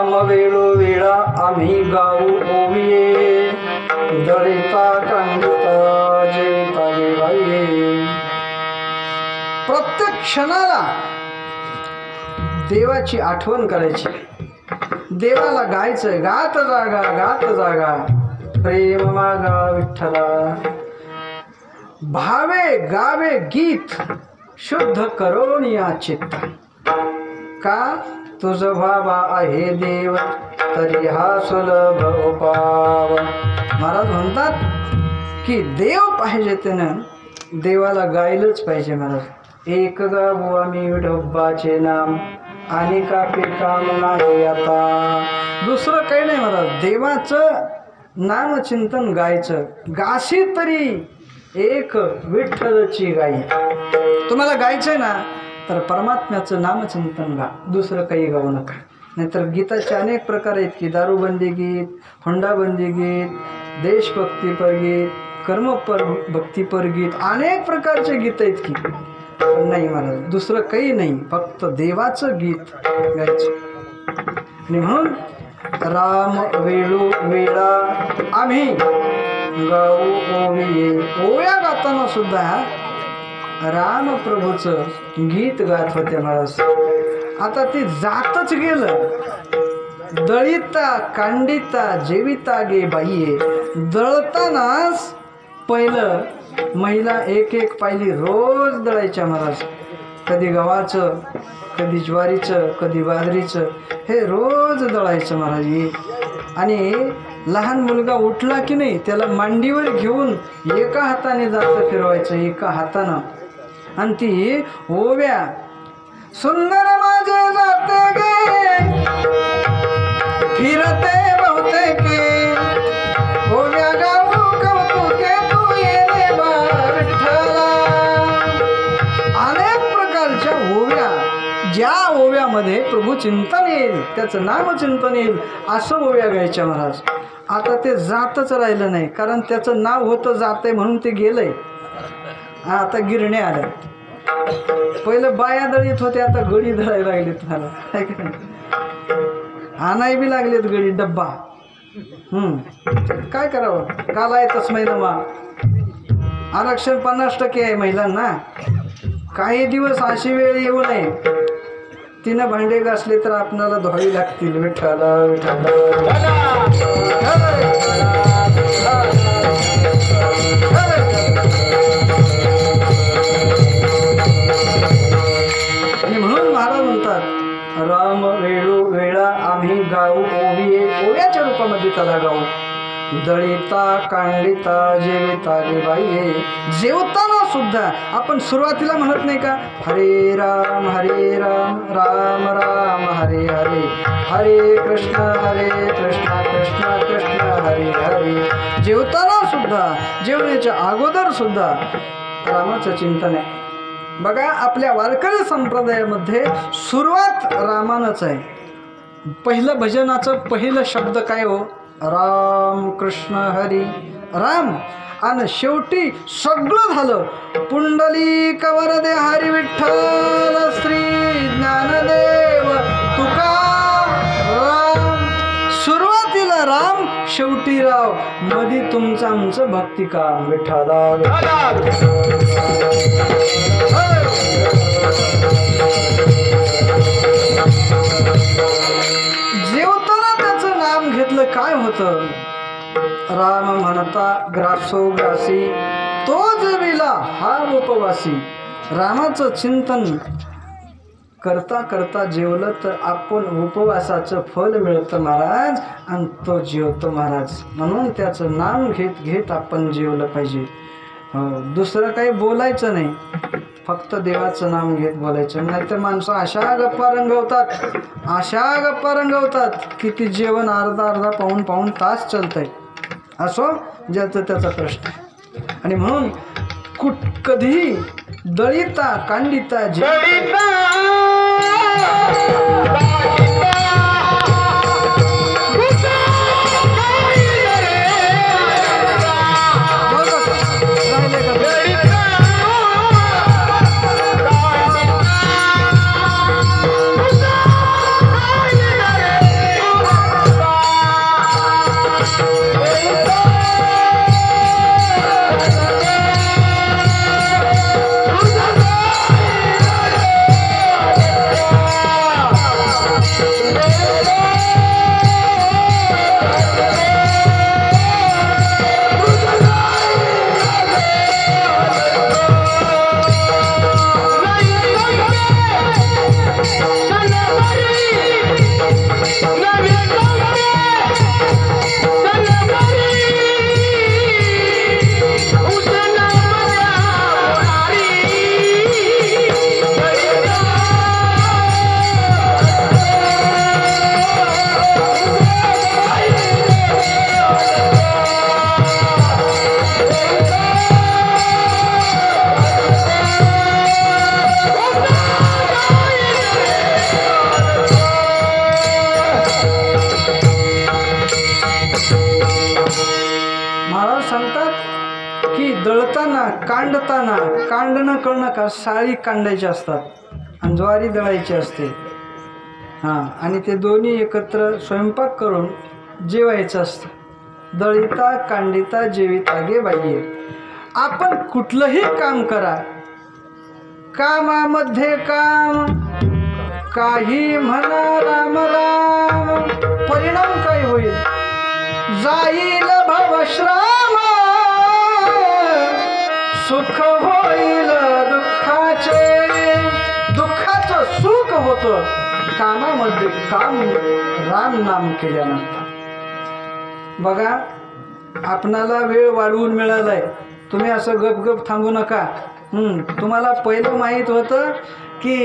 राम वेळोवेळा आम्ही गाऊ ओविये दळिता कांडिता जेविता गेवाये. प्रत्येक क्षणाला देवाची आठवण करायची, देवाला गायचं, गात जागा गात जागा प्रेम मागा विठ्ठला. भावे गावे गीत शुद्ध करून या चित्त, का तुझ भावा आहे देव तरी हा सुलभ उपाव. महाराज म्हणतात की देव पाहिजे त्यानं देवाला गायलंच पाहिजे. महाराज एक गाऊ आम्ही विठोबाचे नाम आणि कापी काम नाही आता. दुसरं काही नाही महाराज, देवाचं नामचिंतन गायचं. गाशी तरी एक विठ्ठलची गाई. तुम्हाला गायचंय ना तर परमात्म्याचं नामचिंतन गा, दुसरं काही गाऊ नका. नाहीतर गीताचे अनेक प्रकार आहेत की दारूबंदी गीत, हुंडाबंदी गीत, देशभक्तीपर गीत, भक्तीपर गीत, अनेक प्रकारचे गीत आहेत की. पण नाही महाराज, दुसरं काही नाही, फक्त देवाचं गीत गायचं. आणि म्हणून राम वेळू वेळा आम्ही गाऊ ओविये. ओव्या गाताना सुद्धा रामप्रभूचं गीत गात होते महाराज. आता ते जातच गेलं. दळिता कांडिता जेविता गे बाईये. दळतानाच पहिलं महिला एक एक पायली रोज दळायच्या महाराज. कधी गव्हाचं, कधी ज्वारीचं, कधी बाजरीचं, हे रोज दळायचं महाराज. आणि लहान मुलगा उठला की नाही त्याला मांडीवर घेऊन एका हाताने जातं फिरवायचं, एका हातानं. आणि ती ओव्या सुंदर माझे जाते गे फिरते बहुतेके ओव्या गाऊ कौतुके तू ये रे विठ्ठला. अनेक प्रकारच्या ओव्या, ज्या ओव्यामध्ये प्रभू चिंतन येईल, त्याचं नामचिंतन येईल, असं ओव्या गायच्या महाराज. आता ते जातच राहिलं नाही, कारण त्याचं नाव होतं जाते म्हणून ते गेलंय. आता गिरण्या आल्या. पहिलं बाया दळीत होते, आता गडी दळायला लागलेत मला. आणाय बी लागलेत गडी डब्बा. काय करावं, काल आहे तस्मै नमा. आरक्षण 50% आहे महिलांना. काही दिवस अशी वेळ येऊ नये तिनं भांडे घासले तर आपणाला धुवावी लागतील. विठ्ठला विठ्ठला. आणि म्हणून महाराज म्हणतात राम वेळू वेळा आम्ही गाऊ ओविये. ओव्याच्या रूपामध्ये त्याला गाऊ. दळिता कांडिता जेविता गेवाये. जेवताना सुद्धा आपण सुरुवातीला म्हणत नाही का हरे राम राम राम हरे हरे, हरे कृष्ण कृष्ण कृष्ण हरे हरे. जेवताना सुद्धा, जेवण्याच्या अगोदर सुद्धा रामाचं चिंतन आहे. बघा आपल्या वारकरी संप्रदायामध्ये सुरुवात रामानंच आहे. पहिलं भजनाचं पहिलं शब्द काय हो, राम कृष्ण हरी राम. आणि शेवटी सगळं झालं पुंडलिक वरदे हरी विठ्ठल श्री ज्ञानदेव तुकाराम. सुरुवातीला राम, शेवटी राव, मधी तुमचं आमचं भक्ती काम. विठ्ठला जेवताना त्याचं नाम घेतलं काय होतं. राम म्हणता ग्रासो ग्रासी तो जविला हा उपवासी. रामाचं चिंतन करता करता जेवलं तर आपण उपवासाचं फल मिळतं महाराज, आणि तो जेवतो महाराज. म्हणून त्याचं नाम घेत घेत आपण जेवलं पाहिजे. दुसरं काही बोलायचं नाही, फक्त देवाचं नाम घेत बोलायचं. नाहीतर माणसं अशा गप्पा रंगवतात की ती जेवण अर्धा पाऊण तास चालतंय. असो, ज्याचं त्याचा प्रश्न आहे. आणि म्हणून कधीही दळिता कांडिता सांगतात की दळताना कांडताना कांडणं कळणं का साळी कांडायची असतात आणि ज्वारी दळायची असते. हां, आणि ते दोन्ही एकत्र स्वयंपाक करून जेवायचं असतं. दळिता कांडिता जेविता गे बाई. आपण कुठलंही काम करा, कामामध्ये काम, काही म्हणा राम राम, परिणाम काय होईल? जाईल भवश्राम, सुख होईल दुःखाचे. दुःखाचं सुख होतं कामामध्ये काम राम नाम केल्यानंतर. बघा, आपणाला वेळ वाढवून मिळालाय, तुम्ही असं गपगप थांबू नका. तुम्हाला पहिलं माहीत होतं की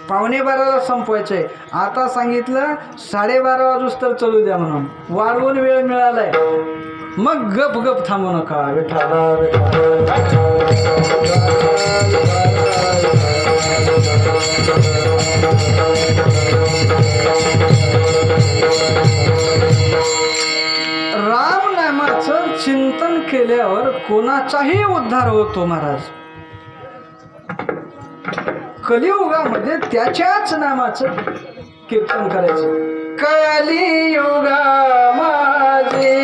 11:15 संपवायचं आहे, आता सांगितलं 12:30 वाजूस तर चलू द्या म्हणून. वाढवून वेळ मिळालाय, मग गप गप थांबू नका. विठाला राम नामाचं चिंतन केल्यावर कोणाचाही उद्धार होतो महाराज. कलियुगामध्ये त्याच्याच नामाचं कीर्तन करायचं. कलियुगा माझे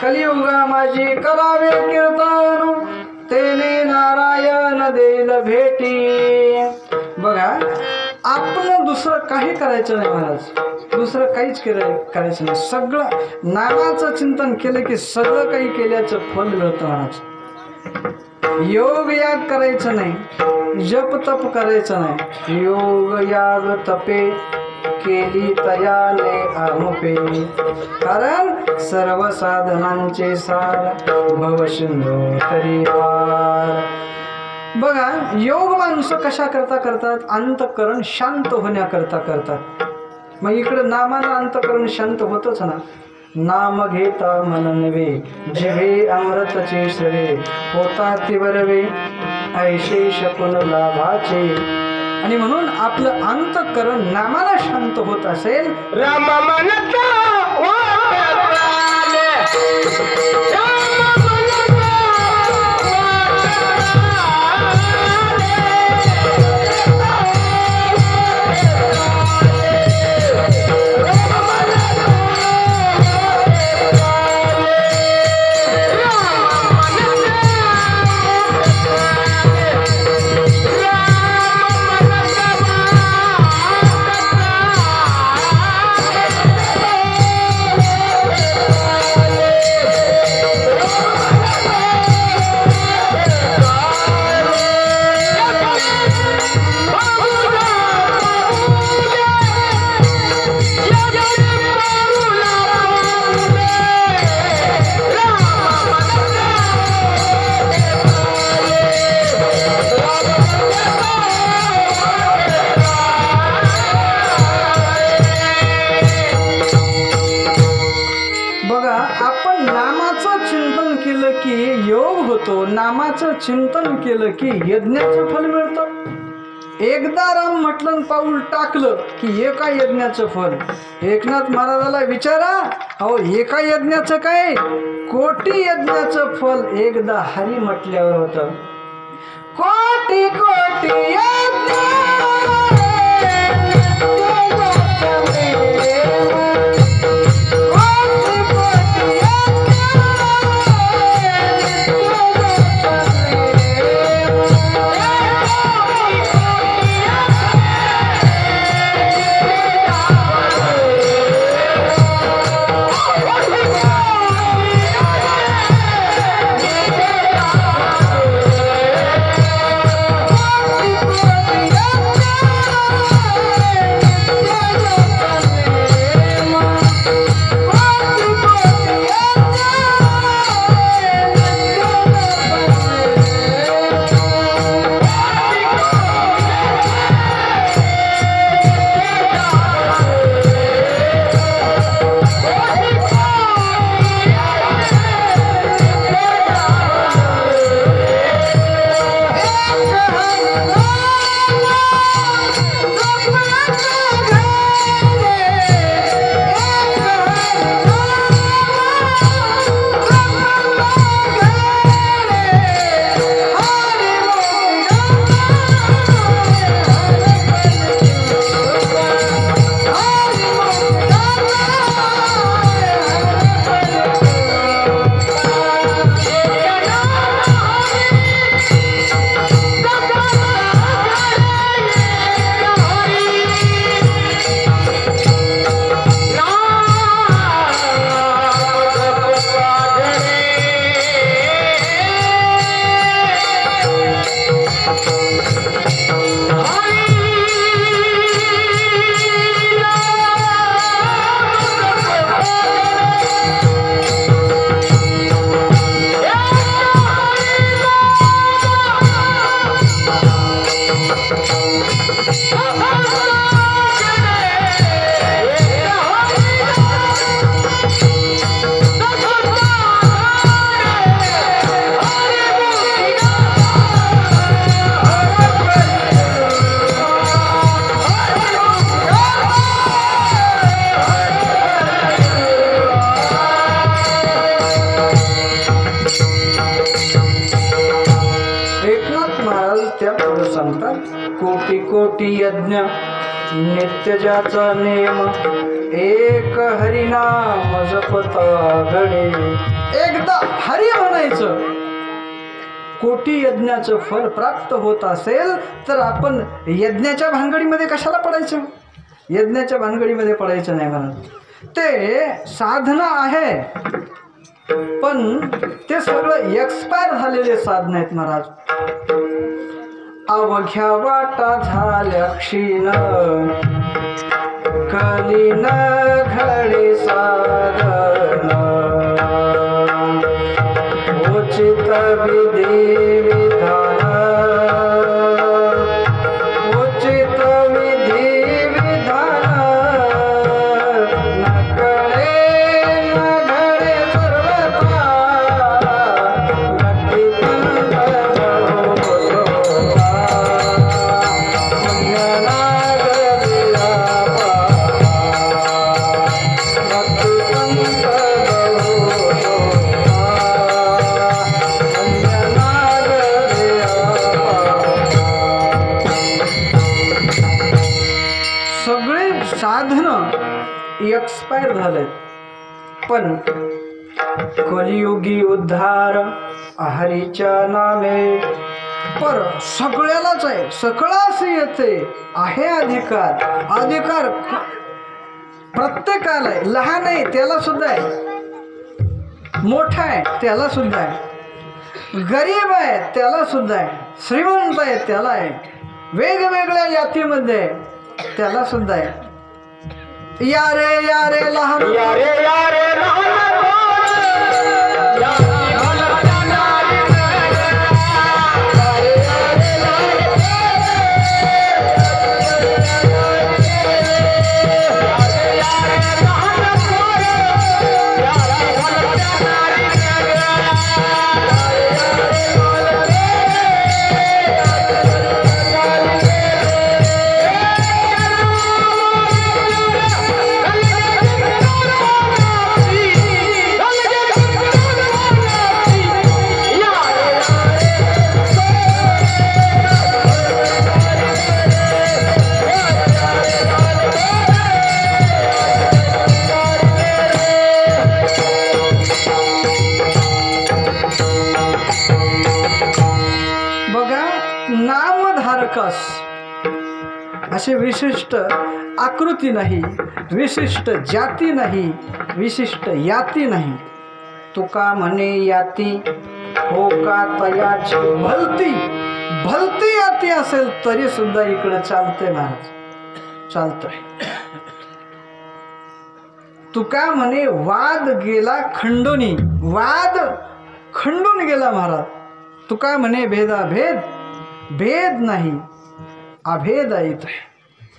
कलियुगा माझी करावे कीर्तन, तेने नारायण देईल भेटी. बघा, आपण दुसरं काही करायचं नाही महाराज, दुसरं काहीच करायचं नाही. सगळं नामाचं चिंतन केलं की सगळं काही केल्याचं फल मिळतं महाराज. योग याग करायचं नाही, जप तप करायचं नाही. योग याग तपे केली तयाने आमुपे, कारण सर्व साधनांचे सार भवसिंधू तरी पार. बघा, योग माणसं कशा करता करतात? अंतःकरण शांत होण्याकरता करतात. मग इकडे नामानं अंतःकरण शांत होतच ना. नाम घेता मन नवे, जिवे अमृतचे सवे, होता ती बरवे ऐशे शकून लाभाचे. आणि म्हणून आपलं अंतःकरण नामाला शांत होत असेल, राम मनता वाटले राम मनता बघा आपण नामाचं चिंतन केलं की योग होतो, नामाचं चिंतन केलं की यज्ञाचं फल मिळतं. एकदा राम म्हटलं पाऊल टाकलं की एका यज्ञाचं फल. एकनाथ महाराजाला विचारा, अहो एका यज्ञाचं काय, कोटी यज्ञाचं फल एकदा हरी म्हटल्यावर होतं. कोटी कोटी यज्ञ कोटी कोटी यज्ञ नित्यजाचा नेम, एक हरिनाम जपता घडे. एकदा हरी म्हणायचं, कोटी यज्ञाचं फल प्राप्त होत असेल तर आपण यज्ञाच्या भानगडीमध्ये कशाला पडायचं, यज्ञाच्या भानगडीमध्ये पडायचं नाही म्हणत. ते साधना आहे पण ते सगळं एक्सपायर झालेले साधन आहेत महाराज. अवघ्या वाटा झाल्या क्षीण, कलीन घडे साधन, उचित विधी विधान, उचित विधी विधान, न कळे न घडे सर्वथा, नक्की साधनं एक्सपायर झाले, पण कलियुगी उद्धार हरीच्या नामे. पर सगळ्यालाच आहे, सकळास येते आहे अधिकार. अधिकार प्रत्येकाला आहे, लहान आहे त्याला सुद्धा आहे, मोठा आहे त्याला सुद्धा आहे, गरीब आहे त्याला सुद्धा आहे, श्रीमंत आहे त्याला आहे, वेगवेगळ्या जातीमध्ये त्याला सुद्धा आहे. या रे लहान असे विशिष्ट आकृती नाही, विशिष्ट जाती नाही, विशिष्ट याती नाही. तुका म्हणे याती हो का तयाची भलती. भलती याती असेल तरी सुद्धा इकडे चालतंय महाराज, चालतंय. तुका म्हणे वाद गेला खंडोनी, वाद खंडून गेला महाराज. तुका म्हणे भेदाभेद, भेद नाही अभेद येत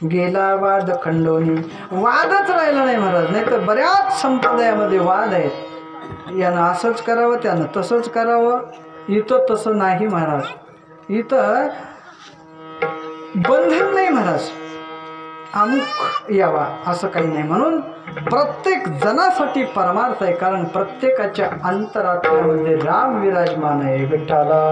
गेला वाद खंडोनी. वादच राहिला नाही महाराज, नाही तर बऱ्याच संप्रदायामध्ये वाद आहेत. यानं असंच करावं, त्यानं तसंच करावं. इथं तसं नाही महाराज, इथं बंधन नाही महाराज, अमुक यावा असं काही नाही. म्हणून प्रत्येक जनासाठी परमार्थ आहे, कारण प्रत्येकाच्या अंतरात्म्यामध्ये राम विराजमान आहे. विठ्ठला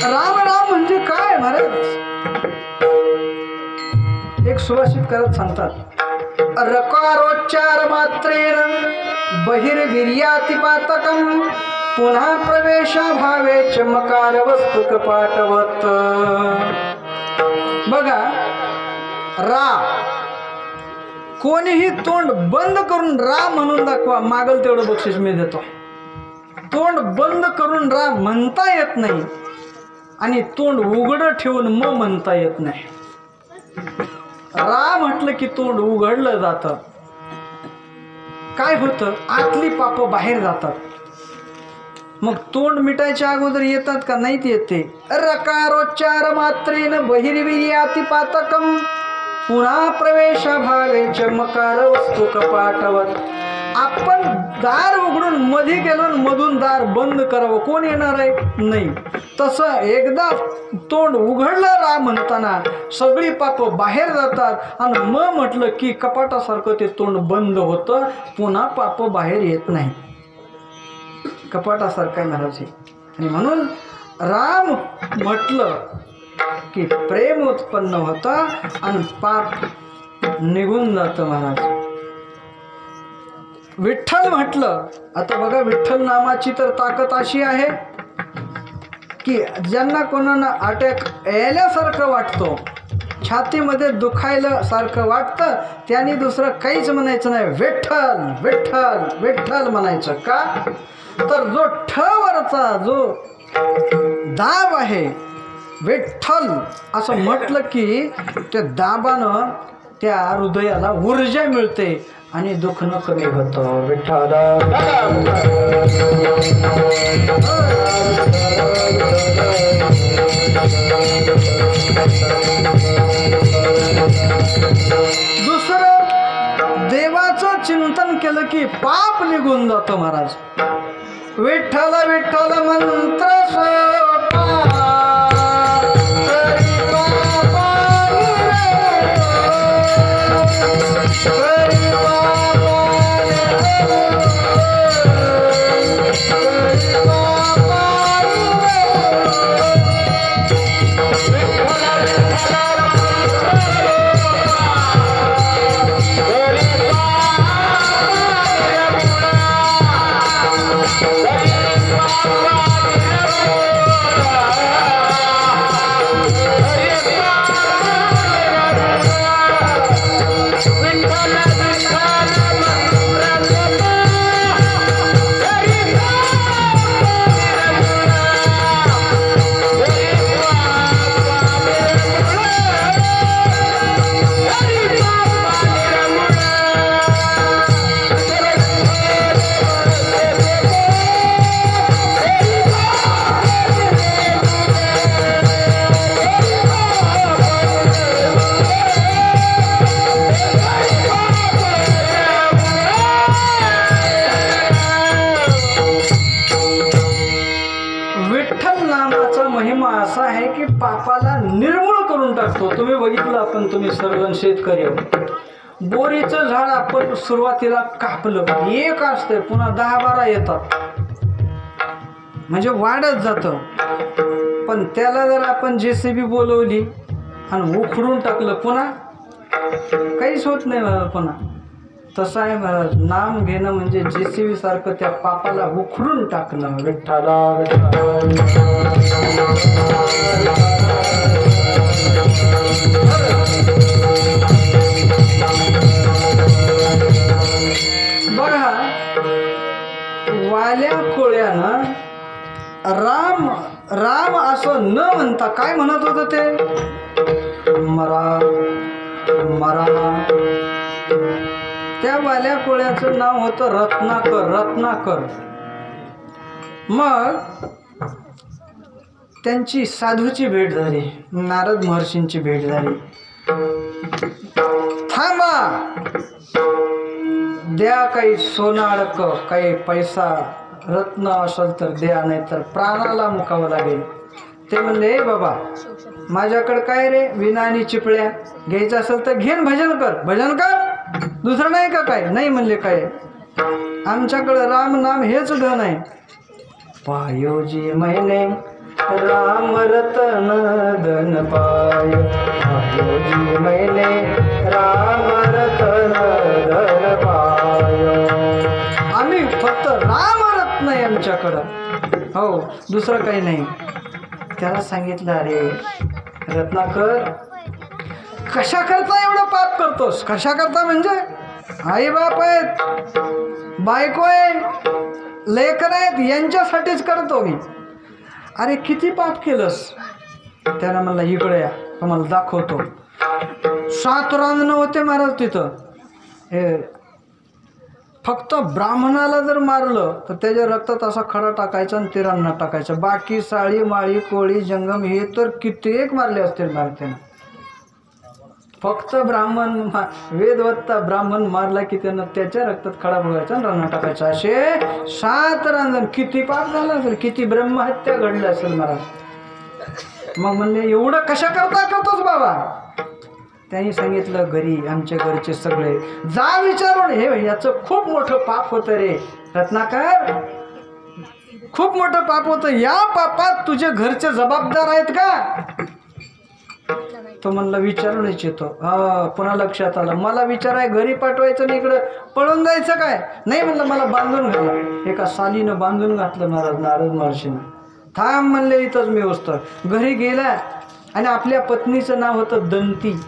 राम राम म्हणजे काय महाराज? एक सुभाषित करत सांगतात, रकारोच्चार मात्रेण बहिर्वीर्याति पातकं पुन्हा प्रवेशा भावे चमकार वस्तू कपाटवत. बघा, रा कोणीही तोंड बंद करून रा म्हणून दाखवा, मागल तेवढं बक्षीस मी देतो. तोंड बंद करून रा म्हणता येत नाही आणि तोंड उघडं ठेवून म म्हणता येत नाही. रा म्हटलं की तोंड उघडलं जातं. काय होतं, आतली पाप बाहेर जातात. मग तोंड मिटायच्या अगोदर येतात का? नाहीत येते. रकारोच्चार मात्रेन बहिर्वीर्याति पातकं पुन्हा प्रवेशा भावे चमकार वस्तू कपाटवत. आपण दार उघडून मध्ये गेलो, मधून दार बंद करावं, कोण येणार आहे? नाही. तसं एकदा तोंड उघडलं रा म्हणताना सगळी पाप बाहेर जातात आणि म म्हटलं की कपाटासारखं ते तोंड बंद होतं, पुन्हा पाप बाहेर येत नाही. कपाटासारखं आहे महाराज. आणि म्हणून राम म्हटलं की प्रेम उत्पन्न होतं आणि पाप निघून जातं महाराज. विठ्ठल म्हटलं, आता बघा विठ्ठल नामाची तर ताकद अशी आहे की ज्यांना कोणाला अटॅक यायल्यासारखं वाटतो, छातीमध्ये दुखायला सारखं वाटतं, त्यांनी दुसरं काहीच म्हणायचं नाही, विठ्ठल विठ्ठल विठ्ठल म्हणायचं. का तर जो ठ वरचा जो दाब आहे, विठ्ठल असं म्हटलं की त्या दाबानं त्या हृदयाला ऊर्जा मिळते आणि दुखणं कमी होतं. विठ्ठल दुसरं, देवाचं चिंतन केलं की पाप निघून जातं महाराज. विठ्ठल विठ्ठल मंत्र विठ्ठल नामाचा महिमा असा आहे की पापाला निर्मूळ करून टाकतो. तुम्ही बघितलं, आपण तुम्ही सर्वजण शेतकरी हो, बोरीचं झाड आपण सुरुवातीला कापलं, एक असतंय, पुन्हा 10-12 येतात, म्हणजे वाढत जातं. पण त्याला जर आपण JCB बोलवली आणि उखडून टाकलं, पुन्हा काहीच होत नाही महाराज. पुन्हा तसं आहे महाराज, नाम घेणं म्हणजे JCB सारखं त्या पापाला उखडून टाकणं. विठ्ठला बघा, वाल्या कोळ्यानं राम राम असं न म्हणता काय म्हणत होतं ते, मरा मरा. त्या वाल्या कोळ्याचं नाव होतं रत्नाकर. रत्नाकर. मग त्यांची साधूची भेट झाली, नारद महर्षींची भेट झाली. थांबा, द्या काही सोनाळक, काही पैसा रत्न असेल तर द्या, नाही तर प्राणाला मुकावं लागेल. ते म्हणले, ए बाबा, माझ्याकडे काय रे, विना आणि चिपळ्या, घ्यायचं असेल तर घेन, भजन कर. भजन कर, दुसरं नाही का काय? नाही म्हणले, काय आमच्याकडे राम नाम हेच धन आहे. पायोजी महिने राम रतन धन पाय, पायोजी महिने राम रतन धन पाय. आम्ही फक्त राम रत्न आहे आमच्याकडं, हो, दुसरं काही नाही. त्याला सांगितलं, अरे रत्नाकर, कशा करता एवढं पाप करतोस? कशा करता म्हणजे आई बाप आहेत, बायको आहे, लेकर आहेत, यांच्यासाठीच करतो मी. अरे किती पाप केलंस? त्याला म्हणला, इकडे या, तुम्हाला दाखवतो. 7 रांजणं होते महाराज तिथं. हे फक्त ब्राह्मणाला जर मारलं तर त्याच्या रक्तात असा खडा टाकायचा आणि 13 टाकायचा. बाकी साळी माळी कोळी जंगम हे तर कित्येक मारले असतील भारतीनं. फक्त ब्राह्मण, वेदवत्ता ब्राह्मण मारला की त्यानं त्याच्या रक्तात खडा बघायचा आणि रांना टाकायचा. असे 7 रांजण. किती पाप झालं असेल, किती ब्रह्महत्या घडली असेल महाराज. मग म्हणले, एवढं कशा करता करतोस बाबा? त्यांनी सांगितलं, घरी आमच्या घरचे सगळे जा विचारून, हे याचं खूप मोठं पाप होतं रे रत्नाकर, खूप मोठं पाप होतं. या पापात तुझे घरचे जबाबदार आहेत का? तो म्हणला, विचारूनच येतो. पुन्हा लक्षात आलं, मला विचाराय घरी पाठवायचं नाही, इकडं पळून जायचं काय? नाही म्हणलं, मला बांधून घातलं. एका सालीनं बांधून घातलं महाराज, नारद महर्षीनं. थांब म्हणले, इथंच मी बसतो. घरी गेला आणि आपल्या पत्नीचं नाव होतं दंती.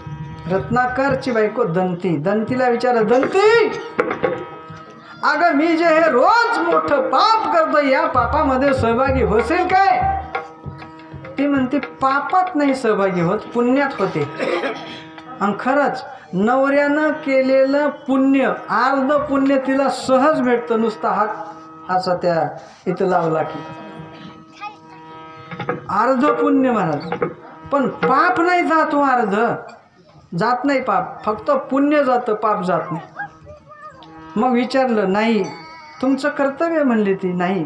रत्नाकरची बायको दंती. दंतीला विचारलं, दंती, अगं मी जे हे रोज मोठं पाप करतो, या पापामध्ये सहभागी होशील काय? ती म्हणते, पापात नाही सहभागी होत, पुण्यात होते. आणि खरंच नवऱ्यानं केलेलं पुण्य, अर्ध पुण्य तिला सहज भेटतं. नुसता हात असा त्या इथं लावला की अर्ध पुण्य महाराज. पण पाप नाही जात, अर्ध जात नाही पाप, फक्त पुण्य जातं, पाप जात नाही. मग विचारलं, नाही तुमचं कर्तव्य म्हणली ती. नाही.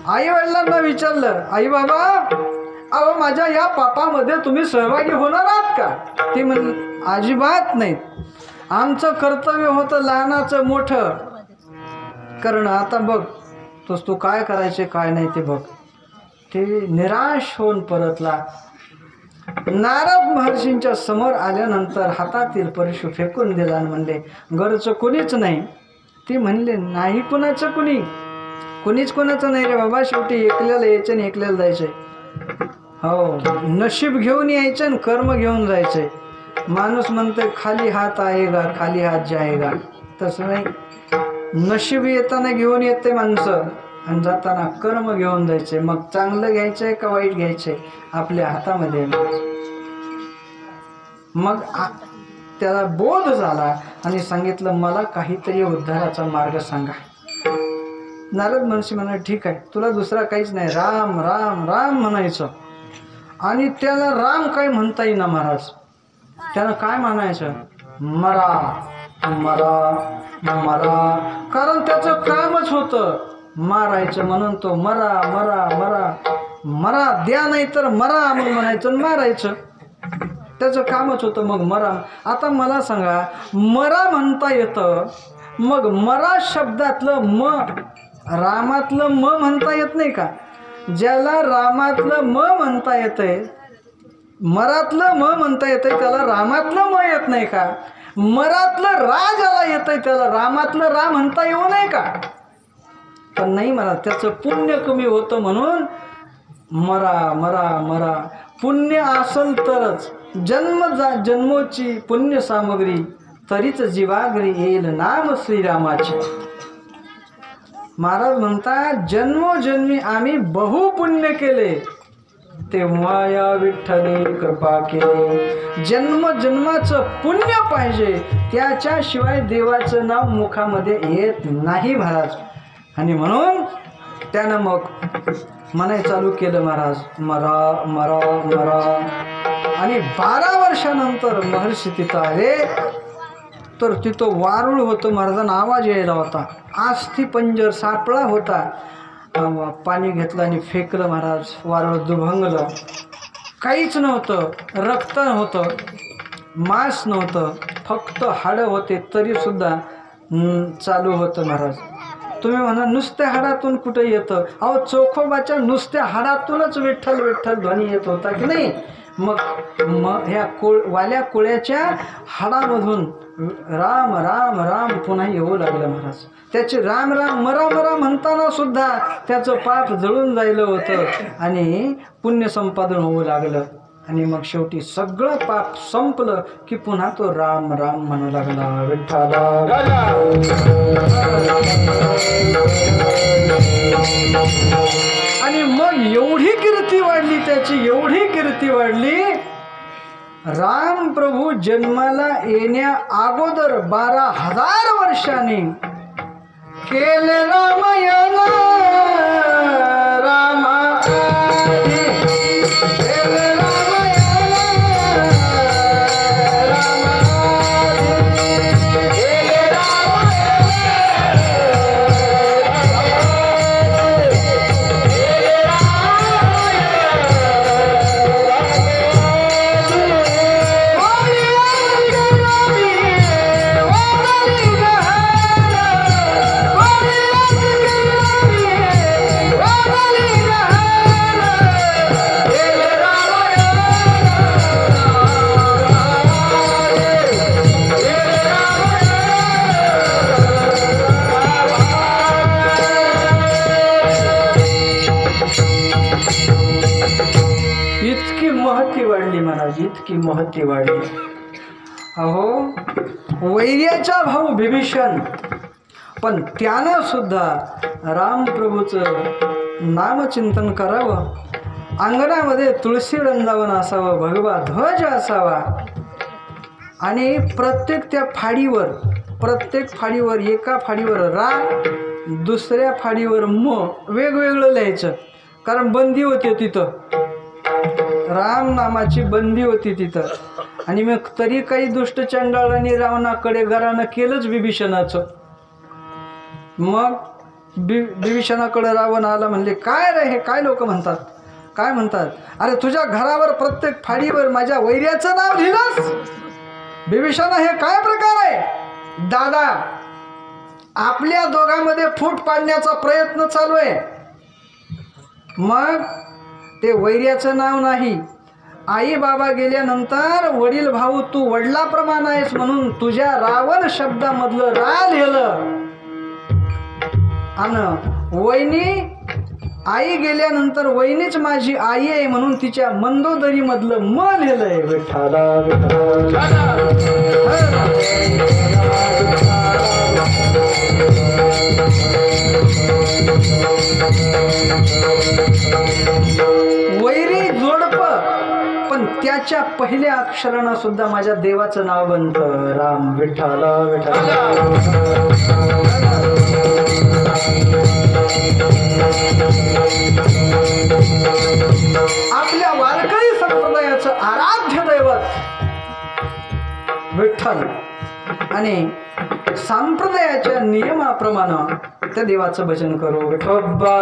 आई वडिलांना विचारलं, आई बाबा, अहो माझ्या या पापामध्ये तुम्ही सहभागी होणार आहात का? ती म्हणली, अजिबात नाही, आमचं कर्तव्य होतं लहानाचं मोठं करणं. आता बघ तू काय करायचे काय नाही ते बघ. ते निराश होऊन परतला. नारद महर्षींच्या समोर आल्यानंतर हातातील परशु फेकून दिला आणि म्हणले, घरचं कोणीच नाही. ती म्हणले, नाही कुणाचं कुणीच कोणाचं नाही रे बाबा, शेवटी एकल्याला यायचं आणि एकल्याला जायचंय. हो, नशीब घेऊन यायचं आणि कर्म घेऊन जायचंय. माणूस म्हणतोय खाली हात आएगा खाली हात जाएगा, तसं नाही. नशीब येताना घेऊन येते माणसं आणि जाताना कर्म घेऊन जायचे. मग चांगलं घ्यायचंय का वाईट घ्यायचंय आपल्या हातामध्ये. मग त्याला बोध झाला आणि सांगितलं, मला काहीतरी उद्धाराचा मार्ग सांगा. नारद महर्षी म्हणाले, ठीक आहे, तुला दुसरा काहीच नाही, राम राम राम म्हणायचं. आणि त्याला राम काय म्हणता येईना महाराज. त्यानं काय म्हणायचं, मरा मरा मरा, कारण त्याचं कामच होतं मारायचं, म्हणून तो मरा मरा मरा. मरा द्या नाही तर मरा मग म्हणायचं आणि मारायचं, त्याचं कामच होतं. मग मरा. आता मला सांगा, मरा म्हणता येतं, मग मरा शब्दातलं म, रामातलं म म्हणता येत नाही का? ज्याला रामातलं म म्हणता येतंय, मरातलं म म्हणता येतंय, त्याला रामातलं म येत नाही का? मरातलं रा ज्याला येतंय त्याला रामातलं रा म्हणता येऊ नये का? पण नाही मला, त्याचं पुण्य कमी होतं म्हणून मरा मरा मरा. पुण्य असल तरच जन्मोची पुण्य सामग्री, तरीच जीवाग्री येईल नाम श्रीरामाचे. महाराज म्हणतात, जन्मोजन्मी आम्ही बहुपुण्य केले, तेव्हा या विठ्ठले कृपा केली. जन्मजन्माचं पुण्य पाहिजे, त्याच्याशिवाय देवाचं नाव मुखामध्ये येत नाही महाराज. आणि म्हणून त्यानं मग म्हणाय चालू केलं महाराज, मरा मरा मरा. आणि 12 वर्षानंतर महर्षी तिथं आले, तर तिथं वारुळ होतं. महाराजांना आवाज यायला होता, अस्थिपंजर सापळा होता. पाणी घेतलं आणि फेकलं महाराज, वारुळ दुभंगलं. काहीच नव्हतं, रक्त नव्हतं, मांस नव्हतं, फक्त हाडं होते, तरीसुद्धा चालू होतं महाराज. तुम्ही म्हणा नुसत्या हाडातून कुठे येतं? अहो, चोखोबाच्या नुसत्या हाडातूनच विठ्ठल विठ्ठल ध्वनी येत होता की नाही? मग ह्या वाल्या कोळ्याच्या हाडामधून राम राम राम पुन्हा येऊ लागलं महाराज. त्याचे राम राम मरा मरा म्हणताना सुद्धा त्याचं पाप जळून जायलं होतं आणि पुण्य संपादन होऊ लागलं. आणि मग शेवटी सगळं पाप संपलं की पुन्हा तो राम राम म्हणू लागला, विठ्ठला. आणि मग एवढी कीर्ती वाढली त्याची, एवढी कीर्ती वाढली. राम प्रभू जन्माला येण्या अगोदर 12,000 वर्षांनी केले रामायण, रामा केले रामायण, रामा केले इतकी महती वाढली. अहो, वैर्याचा भाऊ विभीषण, पण त्यानं सुद्धा रामप्रभूचं नामचिंतन करावं, अंगणामध्ये तुळशी वृंदावन असावं, भगवा ध्वज असावा, आणि प्रत्येक त्या फाडीवर, प्रत्येक फाडीवर, एका फाडीवर रा, दुसऱ्या फाडीवर म वेगवेगळं लिहायचं. कारण बंदी होती तिथं, राम नामाची बंदी होती तिथं. आणि मग तरी काही दुष्ट चंडाळांनी रावणाकडे घरानं केलंच विभीषणाचं. मग विभीषणाकडे रावण आला, म्हणले काय रे हे काय लोक म्हणतात, काय म्हणतात? अरे तुझ्या घरावर प्रत्येक फाडीवर माझ्या वैर्याचं नाव लिहिलंस? विभीषण हे काय प्रकार आहे? दादा, आपल्या दोघांमध्ये फूट पाडण्याचा प्रयत्न चालू आहे. मग ते वैर्याचं नाव नाही, आई बाबा गेल्यानंतर वडील भाऊ तू वडिलाप्रमाणे आहेस म्हणून तुझ्या रावण शब्दामधलं रा लिहिलं. आणि वहिनी, आई गेल्यानंतर वहिनीच माझी आई आहे म्हणून तिच्या मंदोदरी मधलं म लिहिलंय. विठ्ठला वैरी जोडप, पण त्याच्या पहिल्या अक्षरानं सुद्धा माझ्या देवाचं नाव बनतं, राम. विठ्ठला विठ्ठला. आपल्या वारकरी संप्रदायाचं आराध्य दैवत विठ्ठल, आणि संप्रदायाच्या नियमाप्रमाणे त्या देवाचं भजन करू. विठोबा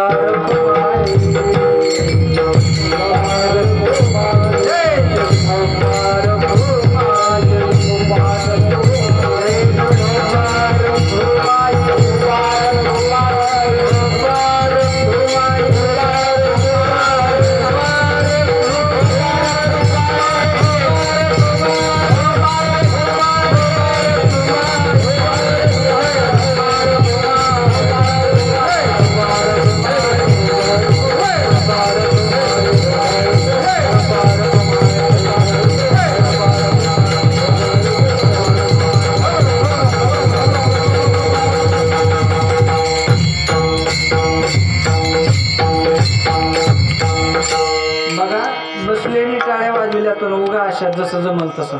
बसलेली टाळ्या वाजविल्या तर उगा अशा जसं जमल तसं.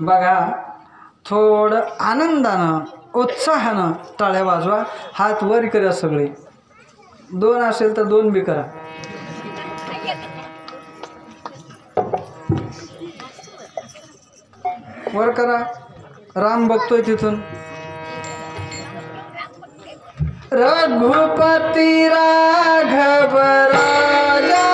बघा थोडं आनंदानं उत्साहानं टाळ्या वाजवा. हात वर करा सगळे. 2 असेल तर 2 बी करा. वर करा. राम बघतोय तिथून. रघुपती राघव राजा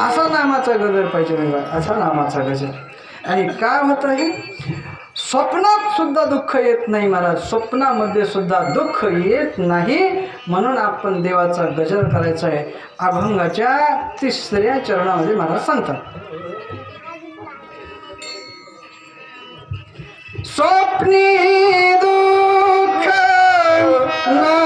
असा नामाचा गजर पाहिजे बघा. असा नामाचा गजर. आणि काय होतं हे स्वप्नात सुद्धा दुःख येत नाही महाराज. स्वप्नामध्ये सुद्धा दुःख येत नाही. म्हणून आपण देवाचा गजर करायचा आहे. अभंगाच्या 3ऱ्या चरणामध्ये महाराज सांगतात. स्वप्नी दुःख न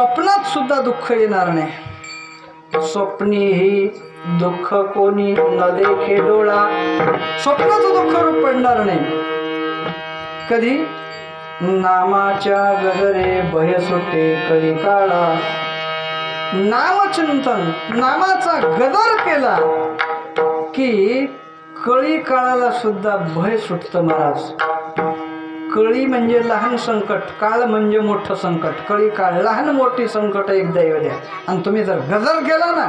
स्वप्नात सुद्धा दुःख येणार नाही. स्वप्नी ही दुःख कोणी न देखे डोळा. स्वप्नाचं दुःख रूप पडणार नाही. कधी नामाच्या गजरे भय सुटे करी काळा. नामचिंतन नामाचा गजर केला की कळी काळाला सुद्धा भय सुटतं महाराज. कळी म्हणजे लहान संकट, काळ म्हणजे मोठं संकट. कळी काळ लहान मोठी संकट एकदा येऊ द्या आणि तुम्ही जर गजर केला ना,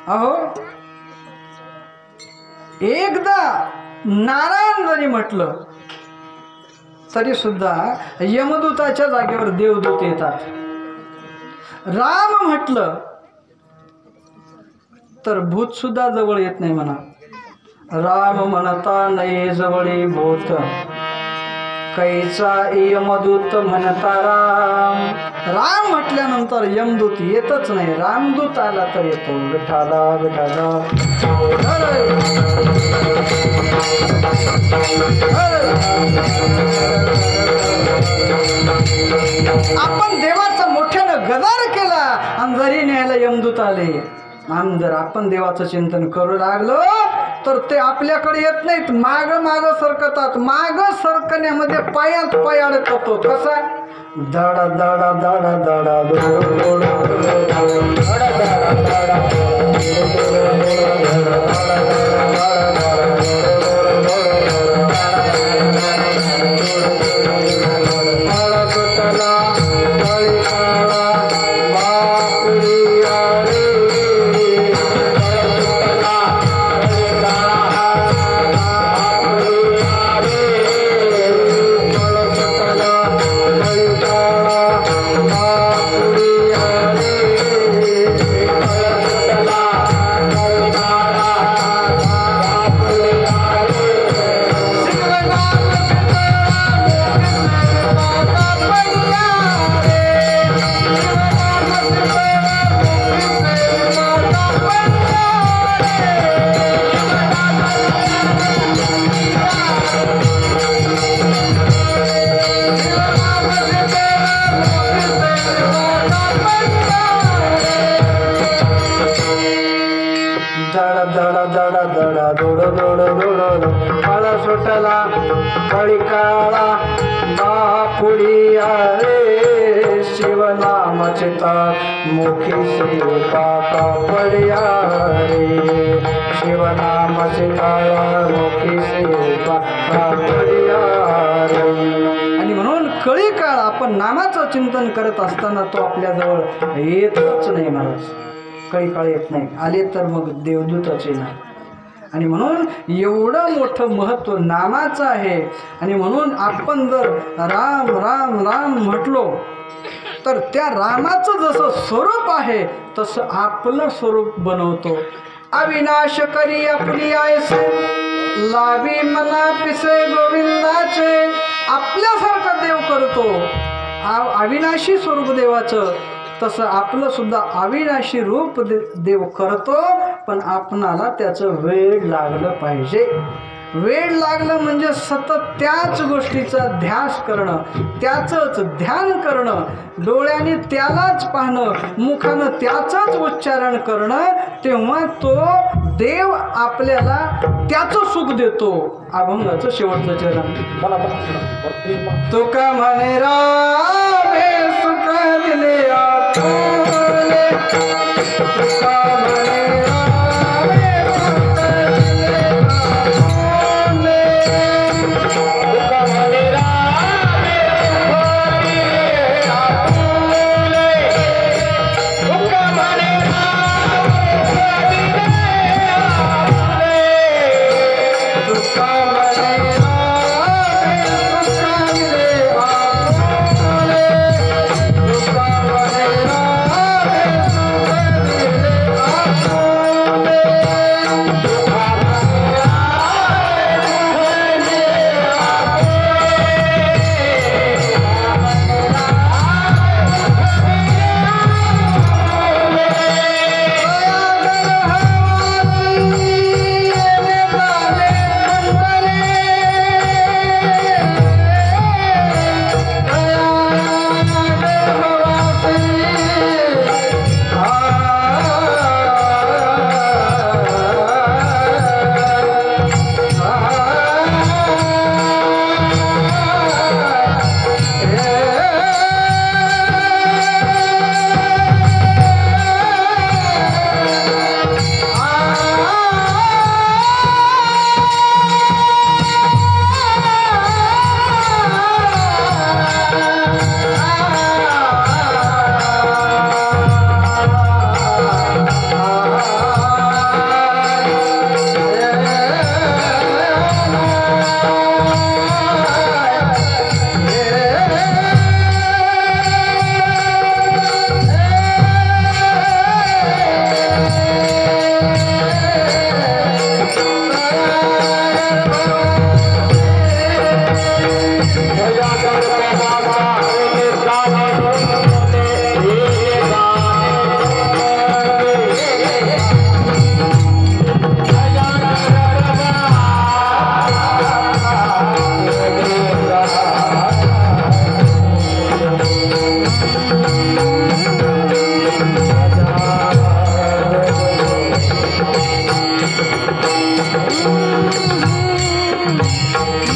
अहो एकदा नारायण जरी म्हटलं तरी सुद्धा यमदूताच्या जागेवर देवदूत येतात. राम म्हटलं तर भूत सुद्धा जवळ येत नाही म्हणा. राम म्हणता नाही जवळी भूत, कैचा यमदूत म्हणता राम. राम म्हटल्यानंतर यमदूत येतच नाही. रामदूत आला तर येतो. विठाला विठाला. आपण देवाचा मोठ्यानं गदार केला आणि जरी न्यायला यमदूत आले आणि जर आपण देवाचं चिंतन करू लागलो तर ते आपल्याकडे येत नाहीत, माग माग सरकतात. माग सरकण्यामध्ये पायात पाय अडकत होतो. कसा दडा दडा दडा दडा सुटला कळी काळा बापुडी रे. शिवनामचिता मुखी सेवका पड्या रे. शिवनामचिता मुखी सेवका पड्या रे. आणि म्हणून कळी काळ आपण नामाचं चिंतन करत असताना तो आपल्याजवळ येतच नाही महाराज. कळी काळ येत नाही. आले तर मग देवदूतच येणार. आणि म्हणून एवढं मोठं महत्त्व नामाचं आहे. आणि म्हणून आपण जर राम राम राम म्हटलो तर त्या रामाचं जसं स्वरूप आहे तसं आपलं स्वरूप बनवतो. अविनाश करी आपली आयसे लावी मना पिसे गोविंदाचे. आपल्यासारखा देव करतो. अविनाशी स्वरूप देवाचं तसं आपलं सुद्धा अविनाशी रूप देव करतो. पण आपणाला त्याचं वेळ लागलं पाहिजे. वेळ लागलं म्हणजे सतत त्याच गोष्टीचा ध्यास करणं, त्याचंच ध्यान करणं, डोळ्यांनी त्यालाच पाहणं, मुखानं त्याचंच उच्चारण करणं. तेव्हा तो देव आपल्याला त्याचं सुख देतो. अभंगाचं शेवटचं चरण तुका म्हणे रामे सुख दिले आतुले. तुका म्हणे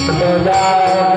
मला